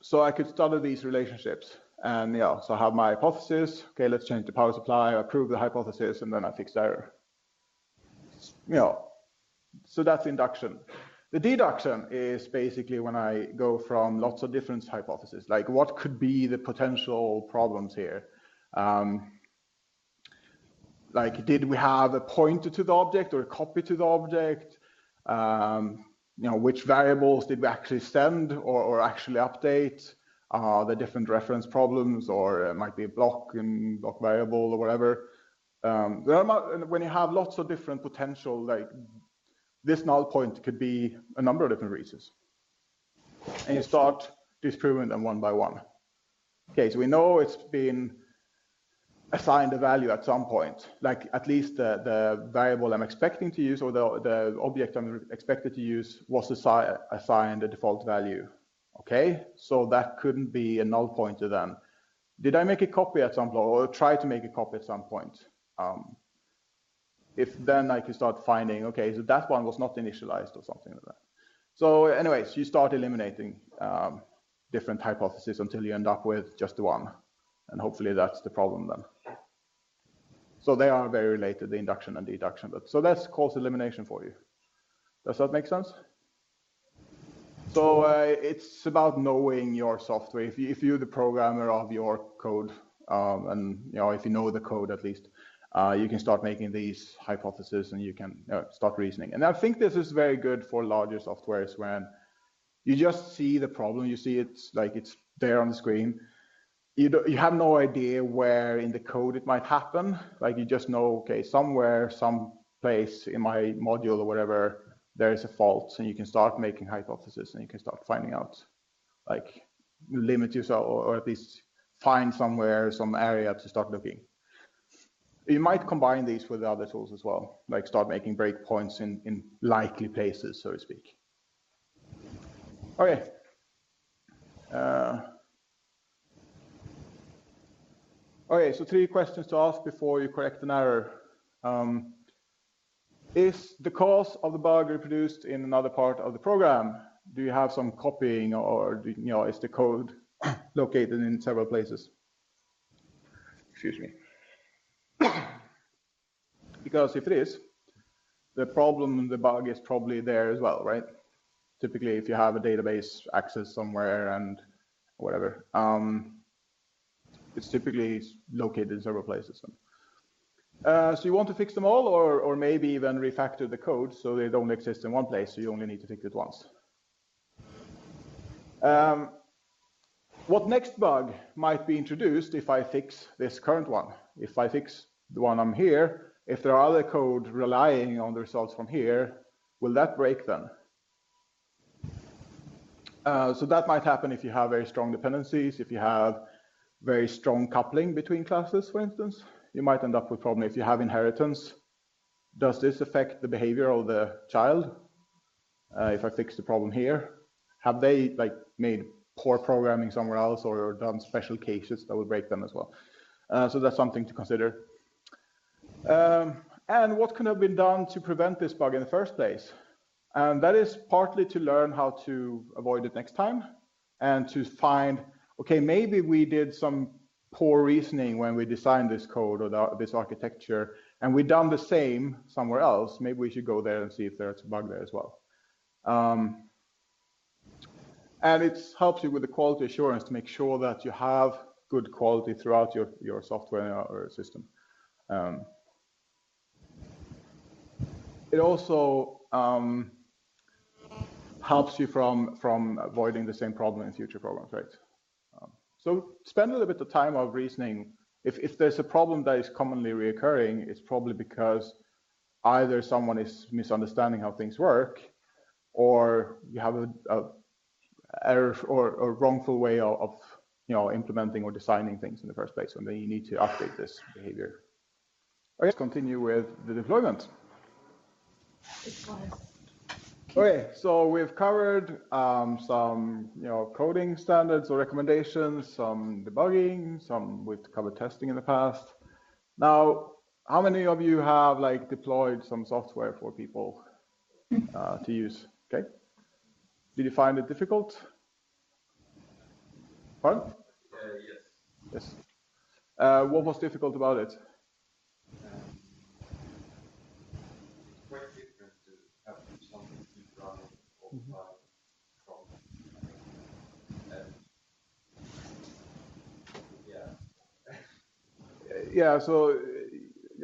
So I could study these relationships, and so I have my hypothesis. Okay, let's change the power supply. I prove the hypothesis, and then I fix the error. So that's induction. The deduction is basically when I go from lots of different hypotheses, like what could be the potential problems here? Like, did we have a pointer to the object or a copy to the object? Which variables did we actually send or actually update? The different reference problems, or it might be a block variable or whatever. When you have lots of different potential, like this null point could be a number of different reasons. And you start disproving them one by one. Okay, so we know it's been assigned a value at some point, like at least the variable I'm expecting to use, or the object I'm expected to use, was assigned a default value. Okay, so that couldn't be a null pointer then. Did I make a copy at some point, or try to make a copy at some point? If then I can start finding, okay, so that one was not initialized or something like that. So anyways, you start eliminating different hypotheses until you end up with just the one. And hopefully that's the problem then. So they are very related, the induction and deduction. So that's cause elimination for you. Does that make sense? So it's about knowing your software. If you're the programmer of your code, and if you know the code at least, you can start making these hypotheses, and you can start reasoning. And I think this is very good for larger softwares when you just see the problem. You see it's like it's there on the screen. You have no idea where in the code it might happen. Like you just know, okay, somewhere, some place in my module or whatever, there is a fault, and you can start making hypotheses, and you can start finding out, like limit yourself, or at least find somewhere, some area to start looking. You might combine these with other tools as well, like start making breakpoints in likely places, so to speak. Okay. Okay, so 3 questions to ask before you correct an error. Is the cause of the bug reproduced in another part of the program? Do you have some copying, or is the code located in several places? Excuse me. Because if it is, the problem, the bug is probably there as well, right? Typically, if you have a database access somewhere and whatever, it's typically located in several places. So you want to fix them all, or maybe even refactor the code so they don't exist in one place, so you only need to fix it once. What next bug might be introduced if I fix this current one? If I fix the one I'm here, if there are other code relying on the results from here, will that break then? So that might happen if you have very strong dependencies, if you have very strong coupling between classes, for instance. You might end up with a problem if you have inheritance. Does this affect the behavior of the child? If I fix the problem here, have they made poor programming somewhere else or done special cases that will break them as well? So that's something to consider. And what could have been done to prevent this bug in the first place? And that is partly to learn how to avoid it next time, and to find, okay, maybe we did some poor reasoning when we designed this code or this architecture, and we've done the same somewhere else. Maybe we should go there and see if there's a bug there as well. And it helps you with the quality assurance to make sure that you have good quality throughout your software or system. It also helps you from avoiding the same problem in future programs, right? So spend a little bit of time of reasoning. If there's a problem that is commonly reoccurring, it's probably because either someone is misunderstanding how things work, or you have a error or wrongful way of implementing or designing things in the first place, and then you need to update this behavior. Okay, let's continue with the deployment. Okay, so we've covered some coding standards or recommendations, some debugging, we've covered testing in the past. Now, how many of you have deployed some software for people to use? Okay. Did you find it difficult? Pardon? Yes. What was difficult about it? Quite different to have something keep running all the time from Yeah, so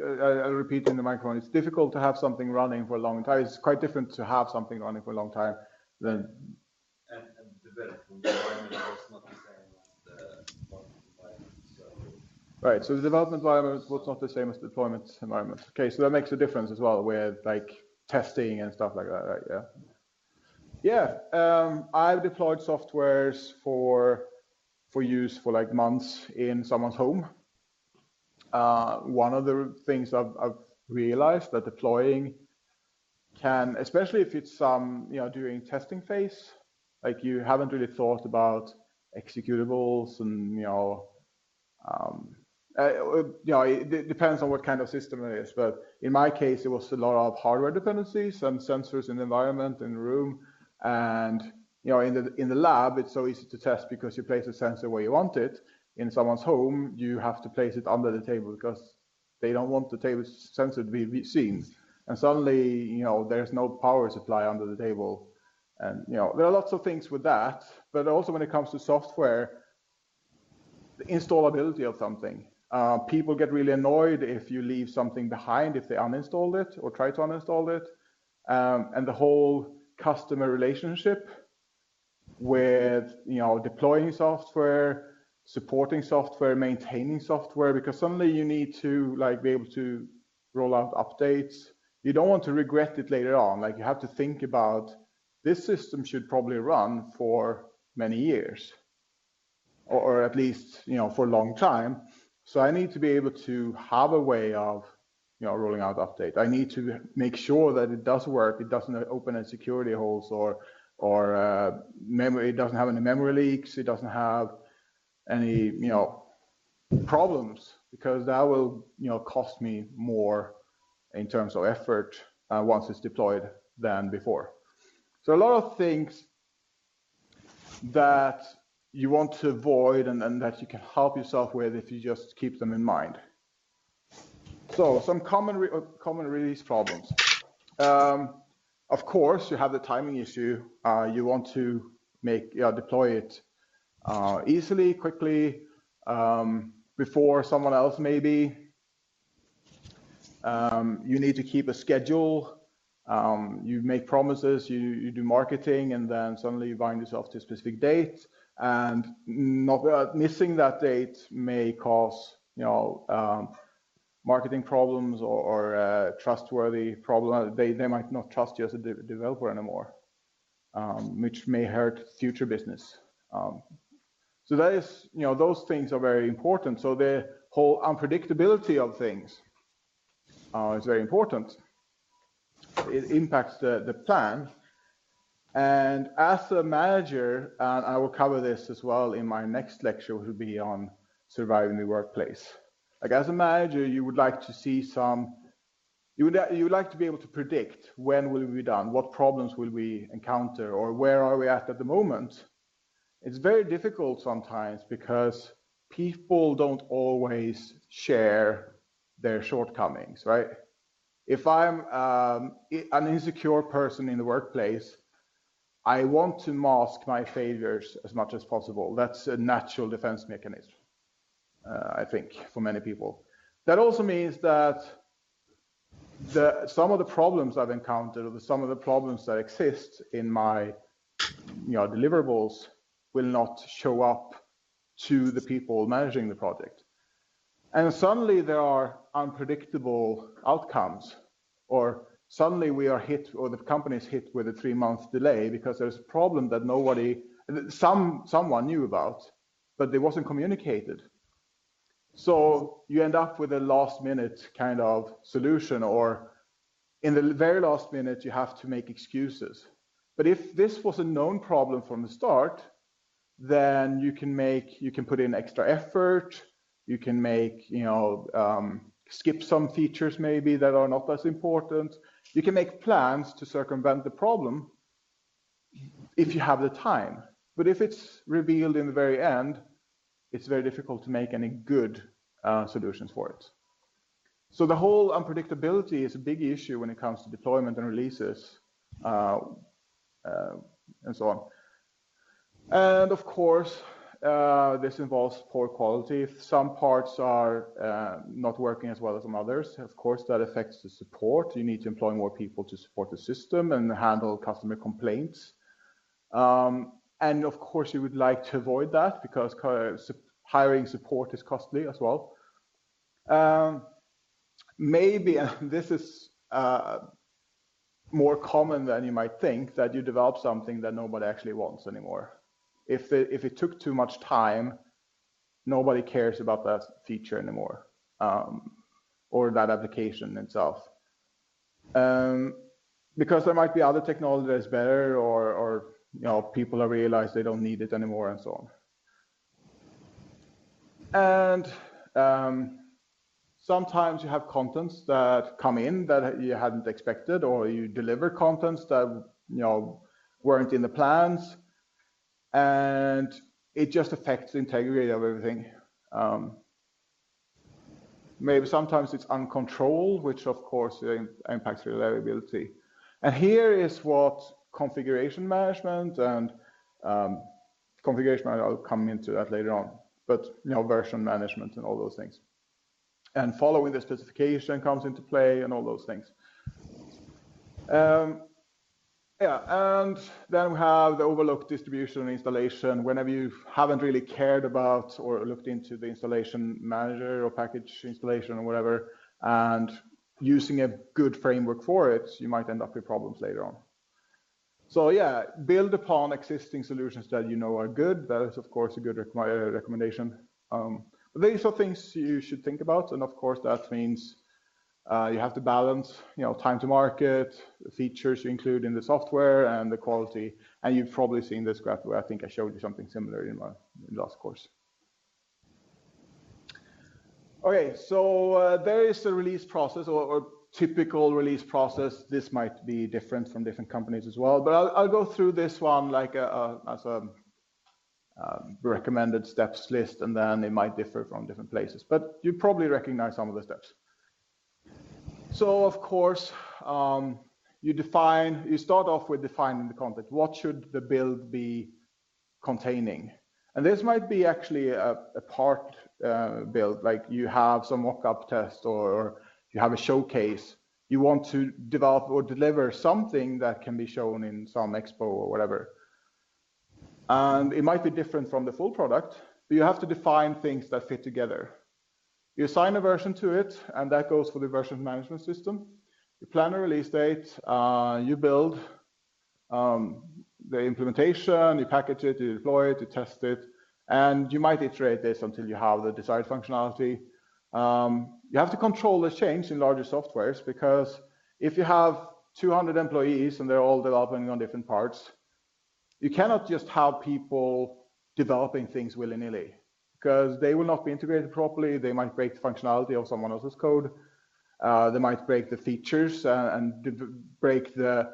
I'll repeat in the microphone. It's difficult to have something running for a long time. It's quite different to have something running for a long time than. And the development environment was not the same as the deployment environment. So. Right, so the development environment was not the same as the deployment environment. Okay, so that makes a difference as well with testing and stuff like that, right? Yeah. I've deployed softwares for use for months in someone's home. One of the things I've realized that deploying can, especially if it's during testing phase, you haven't really thought about executables and it depends on what kind of system it is. But in my case, it was a lot of hardware dependencies and sensors in the environment, in the room, and in the lab, it's so easy to test because you place a sensor where you want it. In someone's home, you have to place it under the table because they don't want the table sensor to be seen. And suddenly, there's no power supply under the table. And, there are lots of things with that. But also when it comes to software, the installability of something. People get really annoyed if you leave something behind, if they uninstall it or try to uninstall it. And the whole customer relationship with, deploying software, supporting software, maintaining software, because suddenly you need to be able to roll out updates. You don't want to regret it later on. You have to think about this system should probably run for many years, or at least for a long time. So I need to be able to have a way of rolling out update. I need to make sure that it does work. It doesn't open any security holes or memory. It doesn't have any memory leaks. It doesn't have any problems, because that will cost me more in terms of effort once it's deployed than before. So a lot of things that you want to avoid and that you can help yourself with if you just keep them in mind. So some common release problems. Of course, you have the timing issue. You want to deploy it easily, quickly, before someone else maybe. You need to keep a schedule. You make promises, you do marketing, and then suddenly you bind yourself to a specific date, and not missing that date may cause marketing problems or trustworthy problem. They might not trust you as a developer anymore, which may hurt future business. So that is, those things are very important. So the whole unpredictability of things is very important. It impacts the plan. And as a manager, and I will cover this as well in my next lecture, which will be on surviving the workplace. Like as a manager, you would like to see you would like to be able to predict when will we be done, what problems will we encounter, or where are we at the moment. It's very difficult sometimes because people don't always share their shortcomings, right? If I'm an insecure person in the workplace, I want to mask my failures as much as possible. That's a natural defense mechanism, I think, for many people. That also means that some of the problems I've encountered, or some of the problems that exist in my deliverables, will not show up to the people managing the project. And suddenly there are unpredictable outcomes, or suddenly we are hit, or the company is hit with a 3-month delay because there's a problem that someone knew about, but it wasn't communicated. So you end up with a last minute kind of solution, or in the very last minute, you have to make excuses. But if this was a known problem from the start, then you can put in extra effort. You can skip some features maybe that are not as important. You can make plans to circumvent the problem if you have the time. But if it's revealed in the very end, it's very difficult to make any good solutions for it. So the whole unpredictability is a big issue when it comes to deployment and releases and so on. And of course, this involves poor quality. If some parts are not working as well as some others, of course, that affects the support. You need to employ more people to support the system and handle customer complaints. And of course, you would like to avoid that because hiring support is costly as well. Maybe, and this is more common than you might think, that you develop something that nobody actually wants anymore. If it took too much time, nobody cares about that feature anymore, or that application itself. Because there might be other technology that's better, or people have realized they don't need it anymore, and so on. And sometimes you have contents that come in that you hadn't expected, or you deliver contents that weren't in the plans, and it just affects the integrity of everything. Maybe sometimes it's uncontrolled, which of course impacts reliability. And here is what configuration management and I'll come into that later on, but version management and all those things. And following the specification comes into play and all those things. And then we have the overlooked distribution and installation. Whenever you haven't really cared about or looked into the installation manager or package installation or whatever, and using a good framework for it, you might end up with problems later on. So yeah, build upon existing solutions that you know are good. That is, of course, a good recommendation. But these are things you should think about, and of course that means you have to balance, time to market, features you include in the software, and the quality. And you've probably seen this graph where I think I showed you something similar in my last course. Okay, so there is a release process, or typical release process. This might be different from different companies as well, but I'll go through this one like as a recommended steps list, and then it might differ from different places, but you probably recognize some of the steps. So of course, you start off with defining the content. What should the build be containing? And this might be actually a part build, like you have some mock-up test or you have a showcase. You want to develop or deliver something that can be shown in some expo or whatever. And it might be different from the full product, but you have to define things that fit together. You assign a version to it, and that goes for the version management system. You plan a release date, you build the implementation, you package it, you deploy it, you test it, and you might iterate this until you have the desired functionality. You have to control the change in larger softwares, because if you have 200 employees and they're all developing on different parts, you cannot just have people developing things willy-nilly, because they will not be integrated properly. They might break the functionality of someone else's code. They might break the features and break the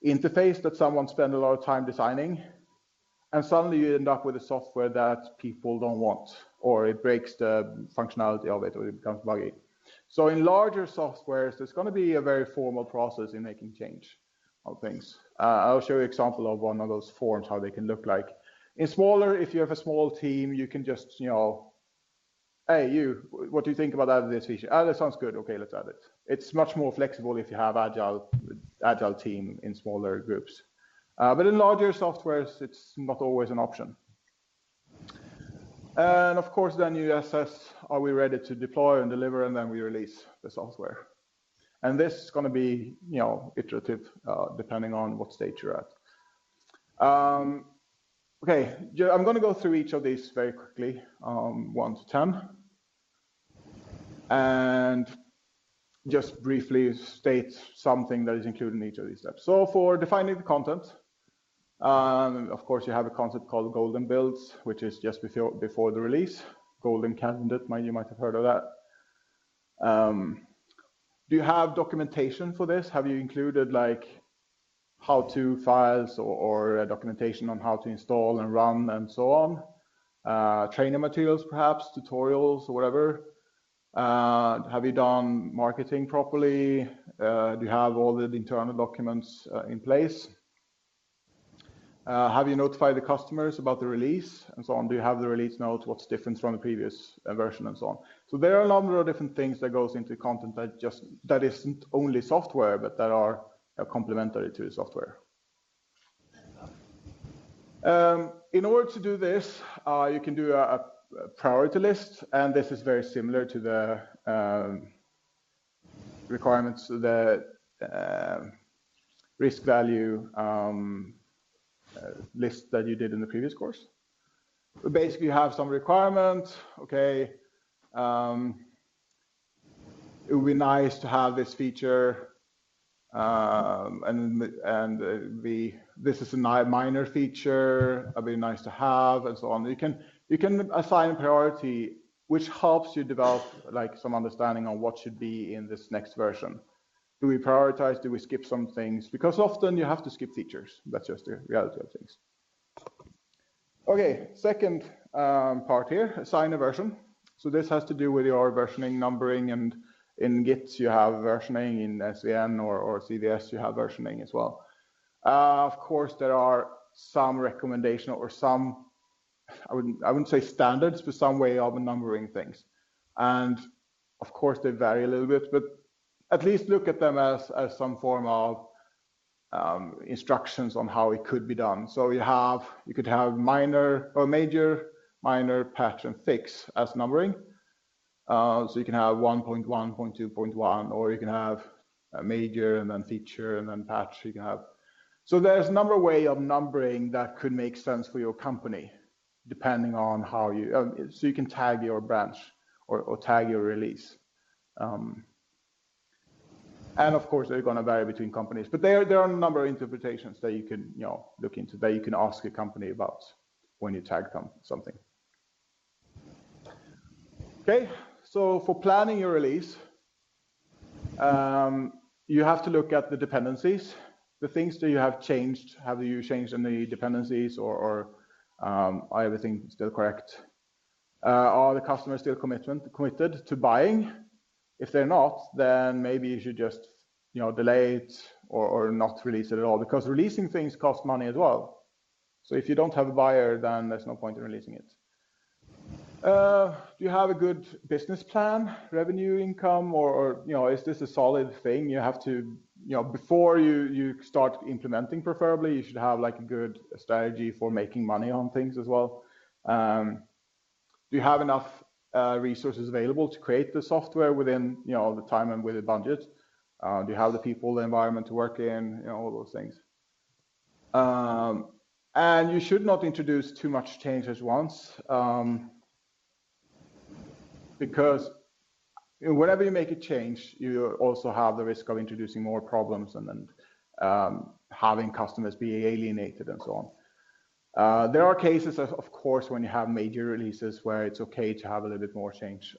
interface that someone spent a lot of time designing. And suddenly you end up with a software that people don't want, or it breaks the functionality of it, or it becomes buggy. So in larger softwares, there's going to be a very formal process in making change of things. I'll show you an example of one of those forms, how they can look like. In smaller, if you have a small team, you can just, hey, what do you think about this feature? That sounds good. Okay, let's add it. It's much more flexible if you have agile team in smaller groups. But in larger softwares, it's not always an option. And of course, then you assess, are we ready to deploy and deliver, and then we release the software. And this is going to be, iterative, depending on what stage you're at. Okay, I'm going to go through each of these very quickly, 1 to 10, and just briefly state something that is included in each of these steps. So for defining the content, of course, you have a concept called golden builds, which is just before the release. Golden candidate, you might have heard of that. Do you have documentation for this? Have you included like how-to files or documentation on how to install and run and so on? Training materials, perhaps, tutorials or whatever. Have you done marketing properly? Do you have all the internal documents in place? Have you notified the customers about the release and so on? Do you have the release notes? What's different from the previous version and so on? So there are a number of different things that goes into content that isn't only software, but that are complementary to the software. In order to do this, you can do a priority list, and this is very similar to the requirements, the risk value list that you did in the previous course. But basically, you have some requirements. Okay, it would be nice to have this feature, this is a minor feature. It'd be nice to have, and so on. You can assign a priority, which helps you develop like some understanding on what should be in this next version. Do we prioritize? Do we skip some things? Because often you have to skip features. That's just the reality of things. Okay, second part here, assign a version. So this has to do with your versioning, numbering, and in Git you have versioning, in SVN or CVS you have versioning as well. Of course, there are some recommendation or some, I wouldn't say standards, but some way of numbering things. And of course, they vary a little bit, but at least look at them as some form of instructions on how it could be done. So you could have minor or major, minor, patch, and fix as numbering. So you can have 1.1, 0.2.1, or you can have a major and then feature and then patch. You can have. So there's a number of ways of numbering that could make sense for your company, depending on how you. So you can tag your branch or tag your release. And of course, they're going to vary between companies, but there are a number of interpretations that you can look into, that you can ask a company about when you tag something. Okay, so for planning your release, you have to look at the dependencies, the things that you have changed. Have you changed any dependencies or Are everything still correct? Are the customers still committed to buying? If they're not, then maybe you should just delay it or not release it at all, because releasing things costs money as well. So if you don't have a buyer, then there's no point in releasing it. Do you have a good business plan, revenue, income, or is this a solid thing? You have to, before you start implementing, preferably, you should have like a good strategy for making money on things as well. Do you have enough resources available to create the software within the time and with the budget? Do you have the people, the environment to work in, all those things? And you should not introduce too much change at once, because whenever you make a change, you also have the risk of introducing more problems and then having customers be alienated and so on. There are cases, of course, when you have major releases where it's okay to have a little bit more change.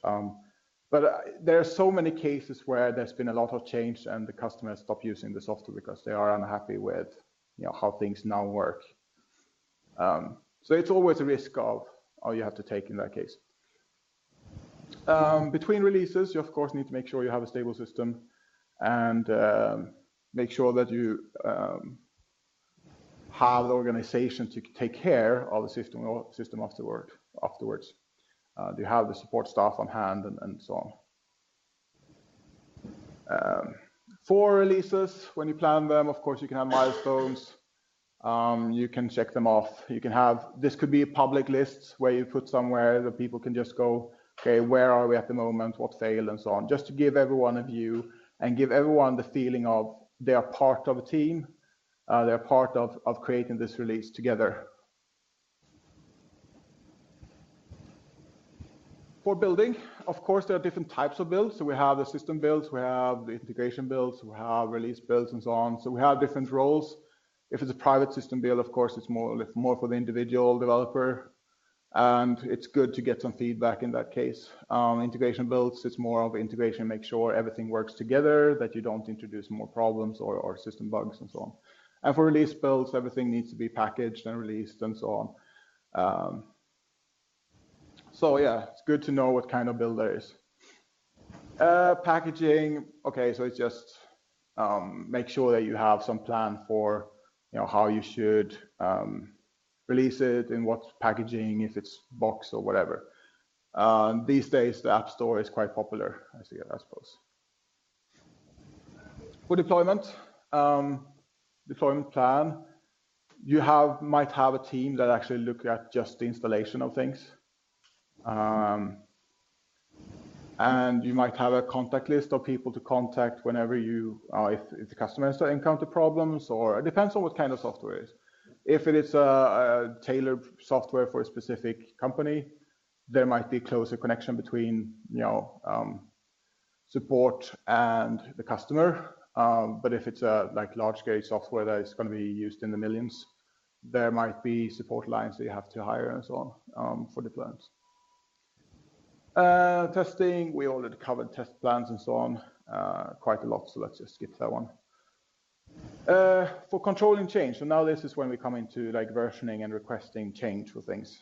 But there are so many cases where there's been a lot of change and the customers stop using the software because they are unhappy with how things now work. So it's always a risk of you have to take in that case. Between releases, you of course need to make sure you have a stable system and make sure that you have the organization to take care of the system afterwards. Do you have the support staff on hand and so on? For releases, when you plan them, of course, you can have milestones. You can check them off. You can have, this could be a public list where you put somewhere that people can just go, okay, where are we at the moment, what failed, and so on, just to give everyone a view and give everyone the feeling of they are part of a team, they're part of creating this release together. For building, of course, there are different types of builds. So we have the system builds, we have the integration builds, we have release builds, and so on. So we have different roles. If it's a private system build, of course, it's more for the individual developer. And it's good to get some feedback in that case. Integration builds, it's more of integration, make sure everything works together, that you don't introduce more problems or system bugs and so on. And for release builds, everything needs to be packaged and released and so on. So yeah, it's good to know what kind of build there is. Packaging, okay, so it's just make sure that you have some plan for how you should release it, in what packaging, if it's box or whatever. These days, the App Store is quite popular, I suppose. For deployment plan, you might have a team that actually look at just the installation of things. And you might have a contact list of people to contact whenever if the customers encounter problems, or it depends on what kind of software it is. If it is a tailored software for a specific company, there might be closer connection between support and the customer. But if it's a large-scale software that is going to be used in the millions, there might be support lines that you have to hire and so on for deployments. Testing, we already covered test plans and so on quite a lot, so let's just skip that one. For controlling change, so now this is when we come into versioning and requesting change for things.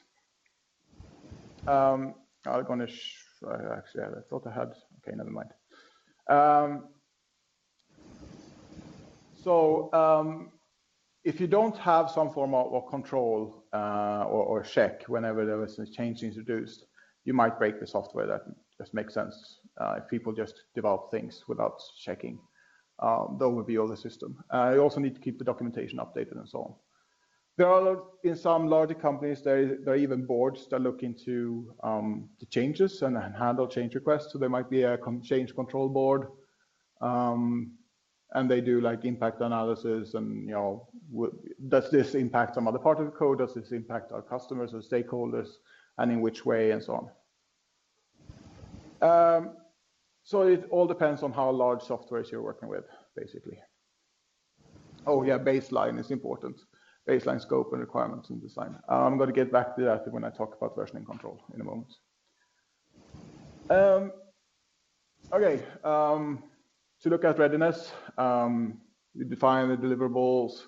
I'm going to actually, I thought I had, okay, never mind. If you don't have some form of control or check whenever there is a change introduced, you might break the software. That just makes sense if people just develop things without checking the overview of the system. You also need to keep the documentation updated and so on. There are, in some larger companies, there are even boards that look into the changes and handle change requests. So there might be a change control board, and they do impact analysis and does this impact some other part of the code? Does this impact our customers or stakeholders? And in which way, and so on. So it all depends on how large softwares you're working with, basically. Oh yeah, baseline is important. Baseline scope and requirements and design. I'm going to get back to that when I talk about versioning control in a moment. Okay, to look at readiness, you define the deliverables,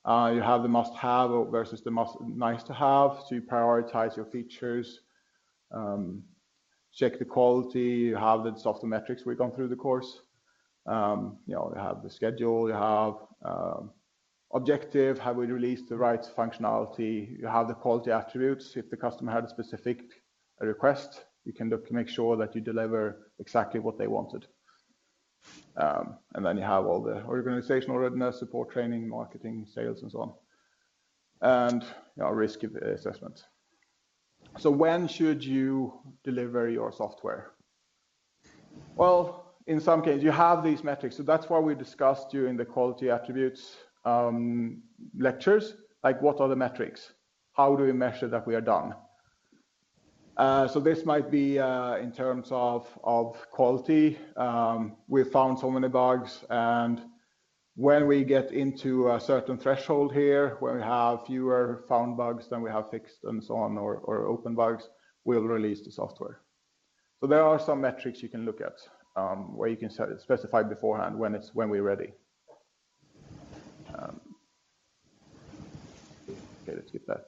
You have the must-have versus the nice-to-have, so you prioritize your features. Check the quality. You have the software metrics we've gone through the course. You have the schedule. You have objective. Have we released the right functionality? You have the quality attributes. If the customer had a specific request, you can look to make sure that you deliver exactly what they wanted. And then you have all the organizational readiness, support training, marketing, sales, and so on. And risk assessment. So when should you deliver your software? Well, in some cases, you have these metrics. So that's why we discussed during the quality attributes lectures, like what are the metrics? How do we measure that we are done? So this might be in terms of quality. We found so many bugs, and when we get into a certain threshold here, when we have fewer found bugs than we have fixed and so on, or open bugs, we'll release the software. So there are some metrics you can look at where you can specify beforehand when we're ready. Okay, let's skip that.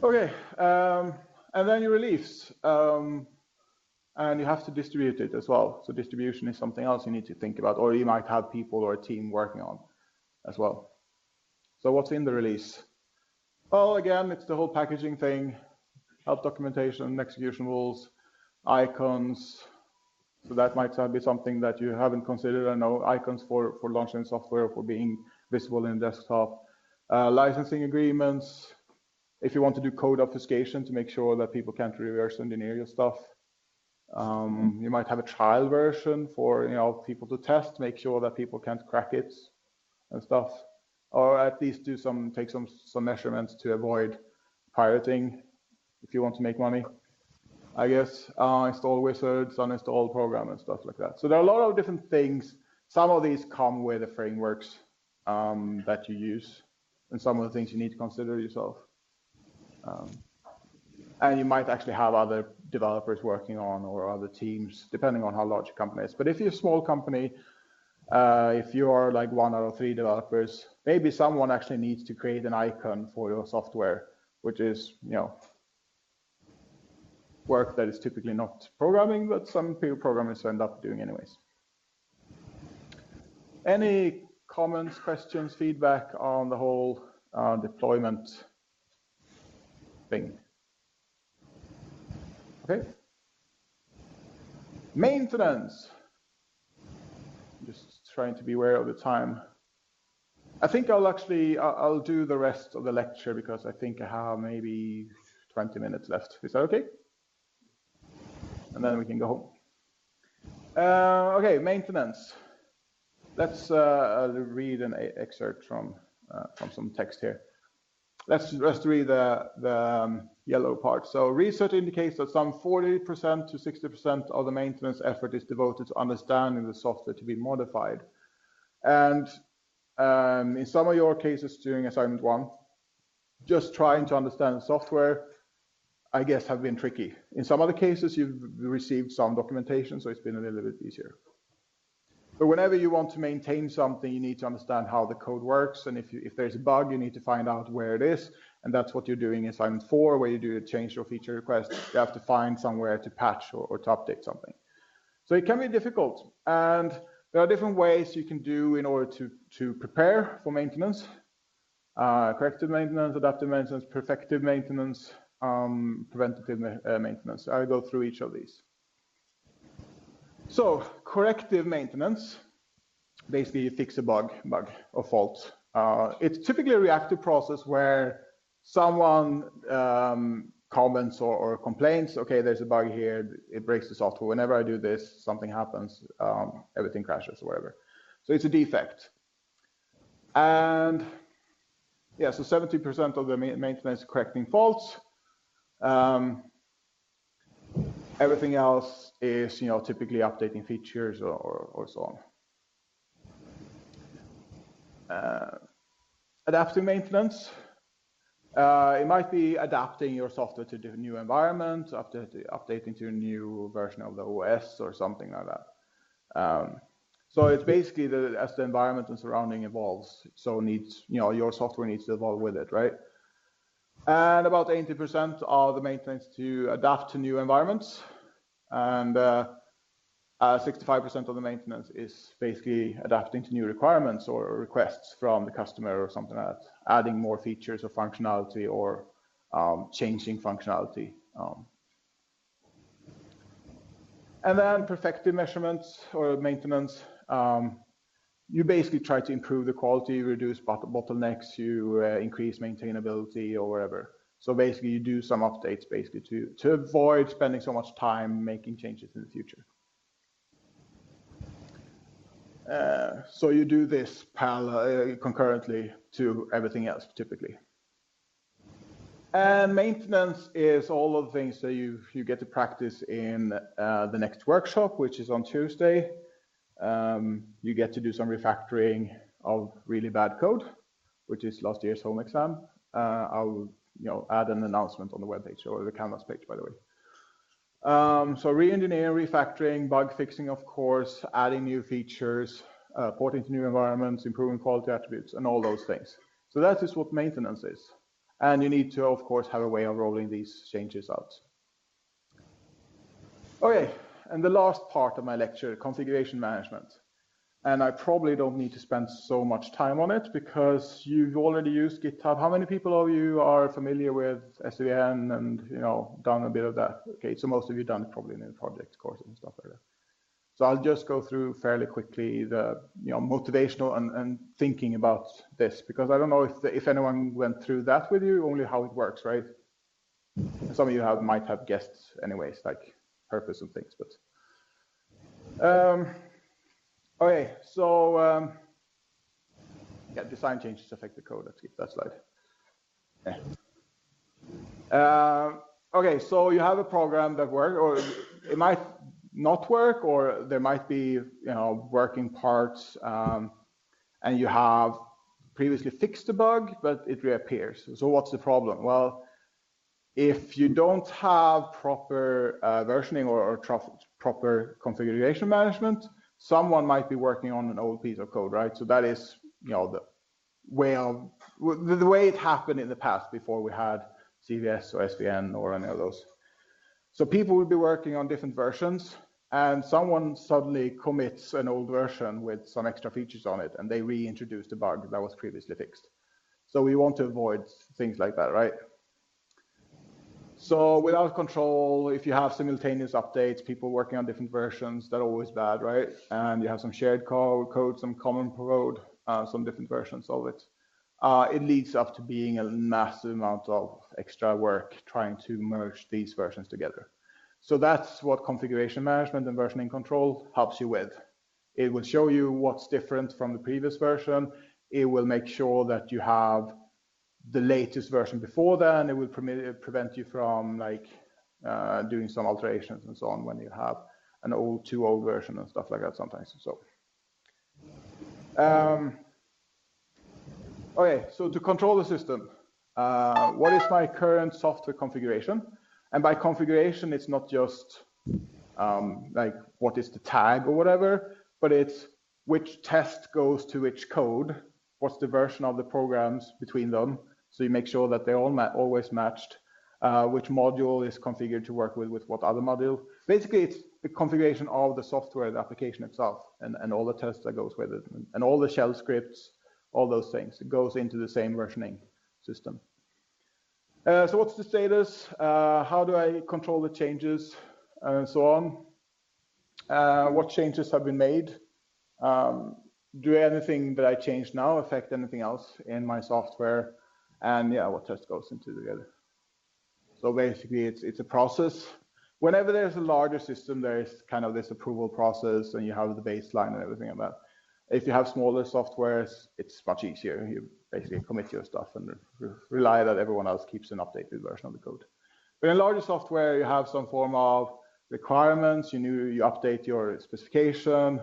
Okay, and then you release, and you have to distribute it as well. So distribution is something else you need to think about, or you might have people or a team working on as well. So what's in the release? Well, again, it's the whole packaging thing, help documentation, execution rules, icons. So that might be something that you haven't considered. I know icons for launching software, for being visible in desktop, licensing agreements. If you want to do code obfuscation to make sure that people can't reverse engineer your stuff, you might have a trial version for people to test, make sure that people can't crack it and stuff, or at least take some measurements to avoid pirating if you want to make money. I guess install wizards, uninstall program, and stuff like that. So there are a lot of different things. Some of these come with the frameworks that you use, and some of the things you need to consider yourself. And you might actually have other developers working on, or other teams, depending on how large a company is. But if you're a small company, if you are like 1 out of 3 developers, maybe someone actually needs to create an icon for your software, which is work that is typically not programming, but some people programmers end up doing anyways. Any comments, questions, feedback on the whole deployment thing? Okay. Maintenance. Just trying to be aware of the time. I think I'll do the rest of the lecture because I think I have maybe 20 minutes left. Is that okay? And then we can go home. Okay, maintenance. Let's read an excerpt from some text here. Let's read the yellow part. So research indicates that some 40% to 60% of the maintenance effort is devoted to understanding the software to be modified. And in some of your cases during assignment 1, just trying to understand the software, I guess, have been tricky. In some other cases, you've received some documentation, so it's been a little bit easier. But whenever you want to maintain something, you need to understand how the code works. And if there's a bug, you need to find out where it is. And that's what you're doing in assignment 4, where you do a change or feature request. You have to find somewhere to patch or to update something. So it can be difficult. And there are different ways you can do in order to prepare for maintenance. Corrective maintenance, adaptive maintenance, perfective maintenance, preventative maintenance. I'll go through each of these. So corrective maintenance, basically you fix a bug or fault. It's typically a reactive process where someone comments or complains, okay, there's a bug here, it breaks the software. Whenever I do this, something happens, everything crashes or whatever. So it's a defect. And yeah, so 70% of the maintenance is correcting faults. Everything else is, typically updating features or so on. Adaptive maintenance. It might be adapting your software to the new environment, updating to a new version of the OS or something like that. So it's basically as the environment and surrounding evolves, so your software needs to evolve with it, right? And about 80% of the maintenance to adapt to new environments, and 65% of the maintenance is basically adapting to new requirements or requests from the customer or something like that, adding more features or functionality or changing functionality. And then perfective measurements or maintenance. You basically try to improve the quality, reduce bottlenecks, you increase maintainability or whatever. So basically you do some updates basically to avoid spending so much time making changes in the future. So you do this concurrently to everything else typically. And maintenance is all of the things that you get to practice in the next workshop, which is on Tuesday. You get to do some refactoring of really bad code, which is last year's home exam. I'll add an announcement on the webpage or the Canvas page, by the way. So re-engineering, refactoring, bug fixing, of course, adding new features, porting to new environments, improving quality attributes, and all those things. So that is what maintenance is. And you need to, of course, have a way of rolling these changes out. Okay, and the last part of my lecture, configuration management. And I probably don't need to spend so much time on it because you've already used GitHub. How many people of you are familiar with SVN and done a bit of that? Okay, so most of you done it probably in project courses and stuff like that. So I'll just go through fairly quickly the motivational and thinking about this, because I don't know if anyone went through that with you, only how it works, right? Some of you might have guessed anyways, like purpose and things, but okay, so yeah, design changes affect the code. Let's skip that slide. Yeah. Okay, so you have a program that works, or it might not work, or there might be working parts, and you have previously fixed the bug, but it reappears. So what's the problem? Well, if you don't have proper versioning or proper configuration management, someone might be working on an old piece of code, right? So that is the way it happened in the past before we had CVS or SVN or any of those. So people will be working on different versions, and someone suddenly commits an old version with some extra features on it, and they reintroduce the bug that was previously fixed. So we want to avoid things like that, right? So without control, if you have simultaneous updates, people working on different versions, that's always bad, right? And you have some shared code, some common code, some different versions of it. It leads up to being a massive amount of extra work trying to merge these versions together. So that's what configuration management and versioning control helps you with. It will show you what's different from the previous version. It will make sure that you have the latest version before then. It will prevent you from doing some alterations and so on when you have an too old version and stuff like that sometimes. So okay, so to control the system, what is my current software configuration? And by configuration, it's not just what is the tag or whatever, but it's which test goes to which code, what's the version of the programs between them, so you make sure that they're always matched, which module is configured to work with what other module. Basically, it's the configuration of the software, the application itself, and all the tests that goes with it, and all the shell scripts, all those things. It goes into the same versioning system. So what's the status? How do I control the changes and so on? What changes have been made? Do anything that I change now affect anything else in my software? And yeah, what test goes into together? So basically, it's a process. Whenever there's a larger system, there is kind of this approval process, and you have the baseline and everything like that. If you have smaller softwares, it's much easier. You basically commit your stuff and rely that everyone else keeps an updated version of the code. But in larger software, you have some form of requirements. You update your specification,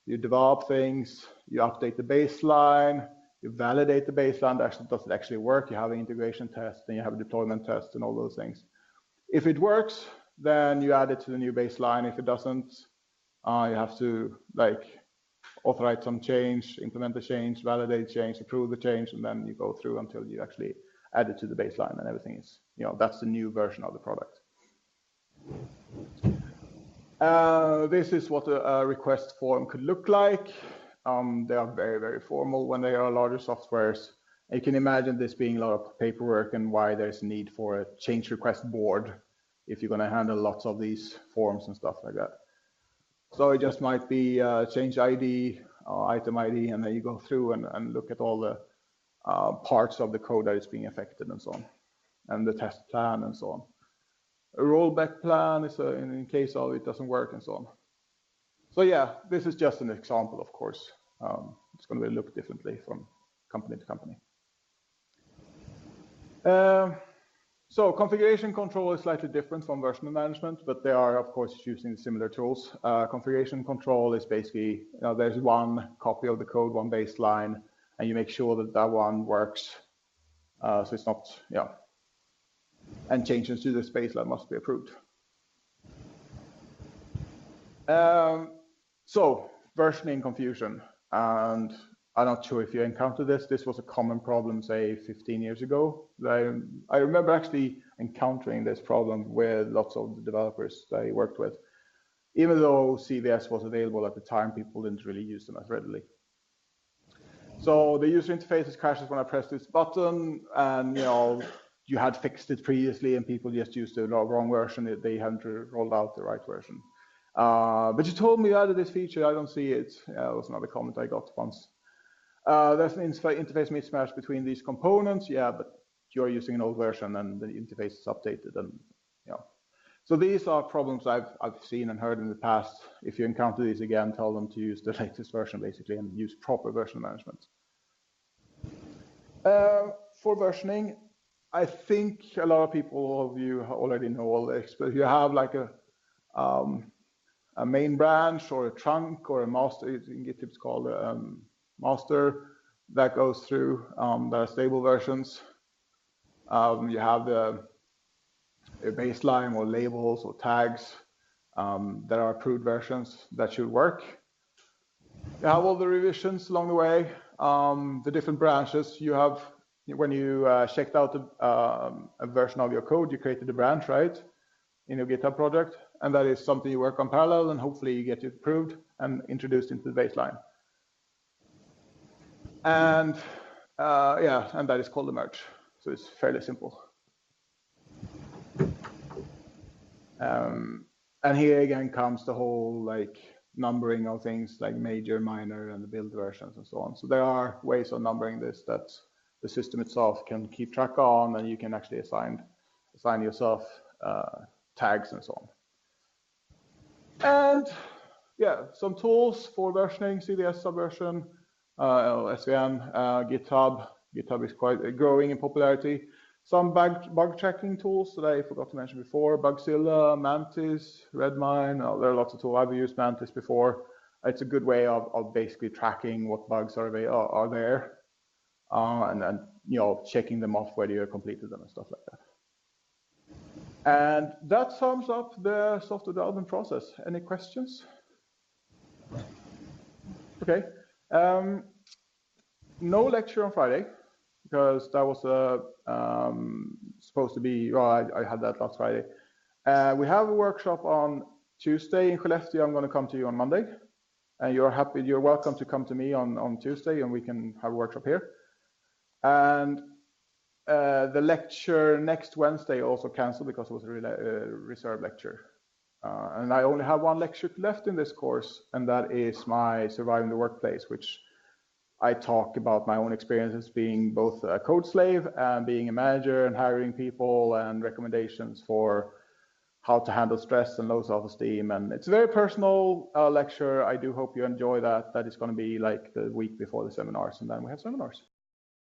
you develop things, you update the baseline, you validate the baseline. Does it actually work? You have an integration test, and you have a deployment test, and all those things. If it works, then you add it to the new baseline. If it doesn't, you have to authorize some change, implement the change, validate change, approve the change, and then you go through until you actually add it to the baseline, and everything is, that's the new version of the product. This is what a request form could look like. They are very, very formal when they are larger softwares. You can imagine this being a lot of paperwork and why there's a need for a change request board if you're going to handle lots of these forms and stuff like that. So it just might be change ID, item ID, and then you go through and look at all the parts of the code that is being affected and so on, and the test plan and so on. A rollback plan is in case of it doesn't work and so on. So yeah, this is just an example, of course. It's going to look differently from company to company. So configuration control is slightly different from version management, but they are, of course, using similar tools. Configuration control is basically, there's one copy of the code, one baseline, and you make sure that that one works. So it's not, and changes to this baseline must be approved. So versioning confusion, and I'm not sure if you encountered this. This was a common problem, say, 15 years ago. I remember actually encountering this problem with lots of the developers that I worked with. Even though CVS was available at the time, people didn't really use them as readily. So the user interface crashes when I press this button, and you had fixed it previously, and people just used the wrong version. They hadn't rolled out the right version. But you told me you added this feature. I don't see it. That was another comment I got once. There's an interface mismatch between these components. Yeah, but you're using an old version and the interface is updated. And so these are problems I've seen and heard in the past. If you encounter these again, tell them to use the latest version basically and use proper version management. For versioning, I think a lot of people of you already know all this, but you have like a main branch or a trunk or a master. In Git it's called master that goes through. There are stable versions. You have the baseline or labels or tags that are approved versions that should work. You have all the revisions along the way. The different branches you have. When you checked out a version of your code, you created a branch, right, in your GitHub project, and that is something you work on parallel, and hopefully you get it approved and introduced into the baseline. And and that is called a merge. So it's fairly simple. And here again comes the whole numbering of things like major, minor, and the build versions and so on. So there are ways of numbering this that the system itself can keep track on, and you can actually assign yourself tags and so on. And some tools for versioning: CVS Subversion, SVN, GitHub. GitHub is quite growing in popularity. Some bug tracking tools that I forgot to mention before: Bugzilla, Mantis, Redmine. There are lots of tools. I've used Mantis before. It's a good way of basically tracking what bugs are there, and then checking them off whether you completed them and stuff like that. And that sums up the software development process. Any questions? Okay. No lecture on Friday, because that was supposed to be, I had that last Friday. We have a workshop on Tuesday in Skellefteå. I'm going to come to you on Monday. And you're welcome to come to me on Tuesday, and we can have a workshop here. And the lecture next Wednesday also canceled because it was a reserved lecture. And I only have one lecture left in this course, and that is my Surviving the Workplace, which I talk about my own experiences being both a code slave and being a manager and hiring people, and recommendations for how to handle stress and low self-esteem. And it's a very personal lecture. I do hope you enjoy that. That is going to be like the week before the seminars, and then we have seminars.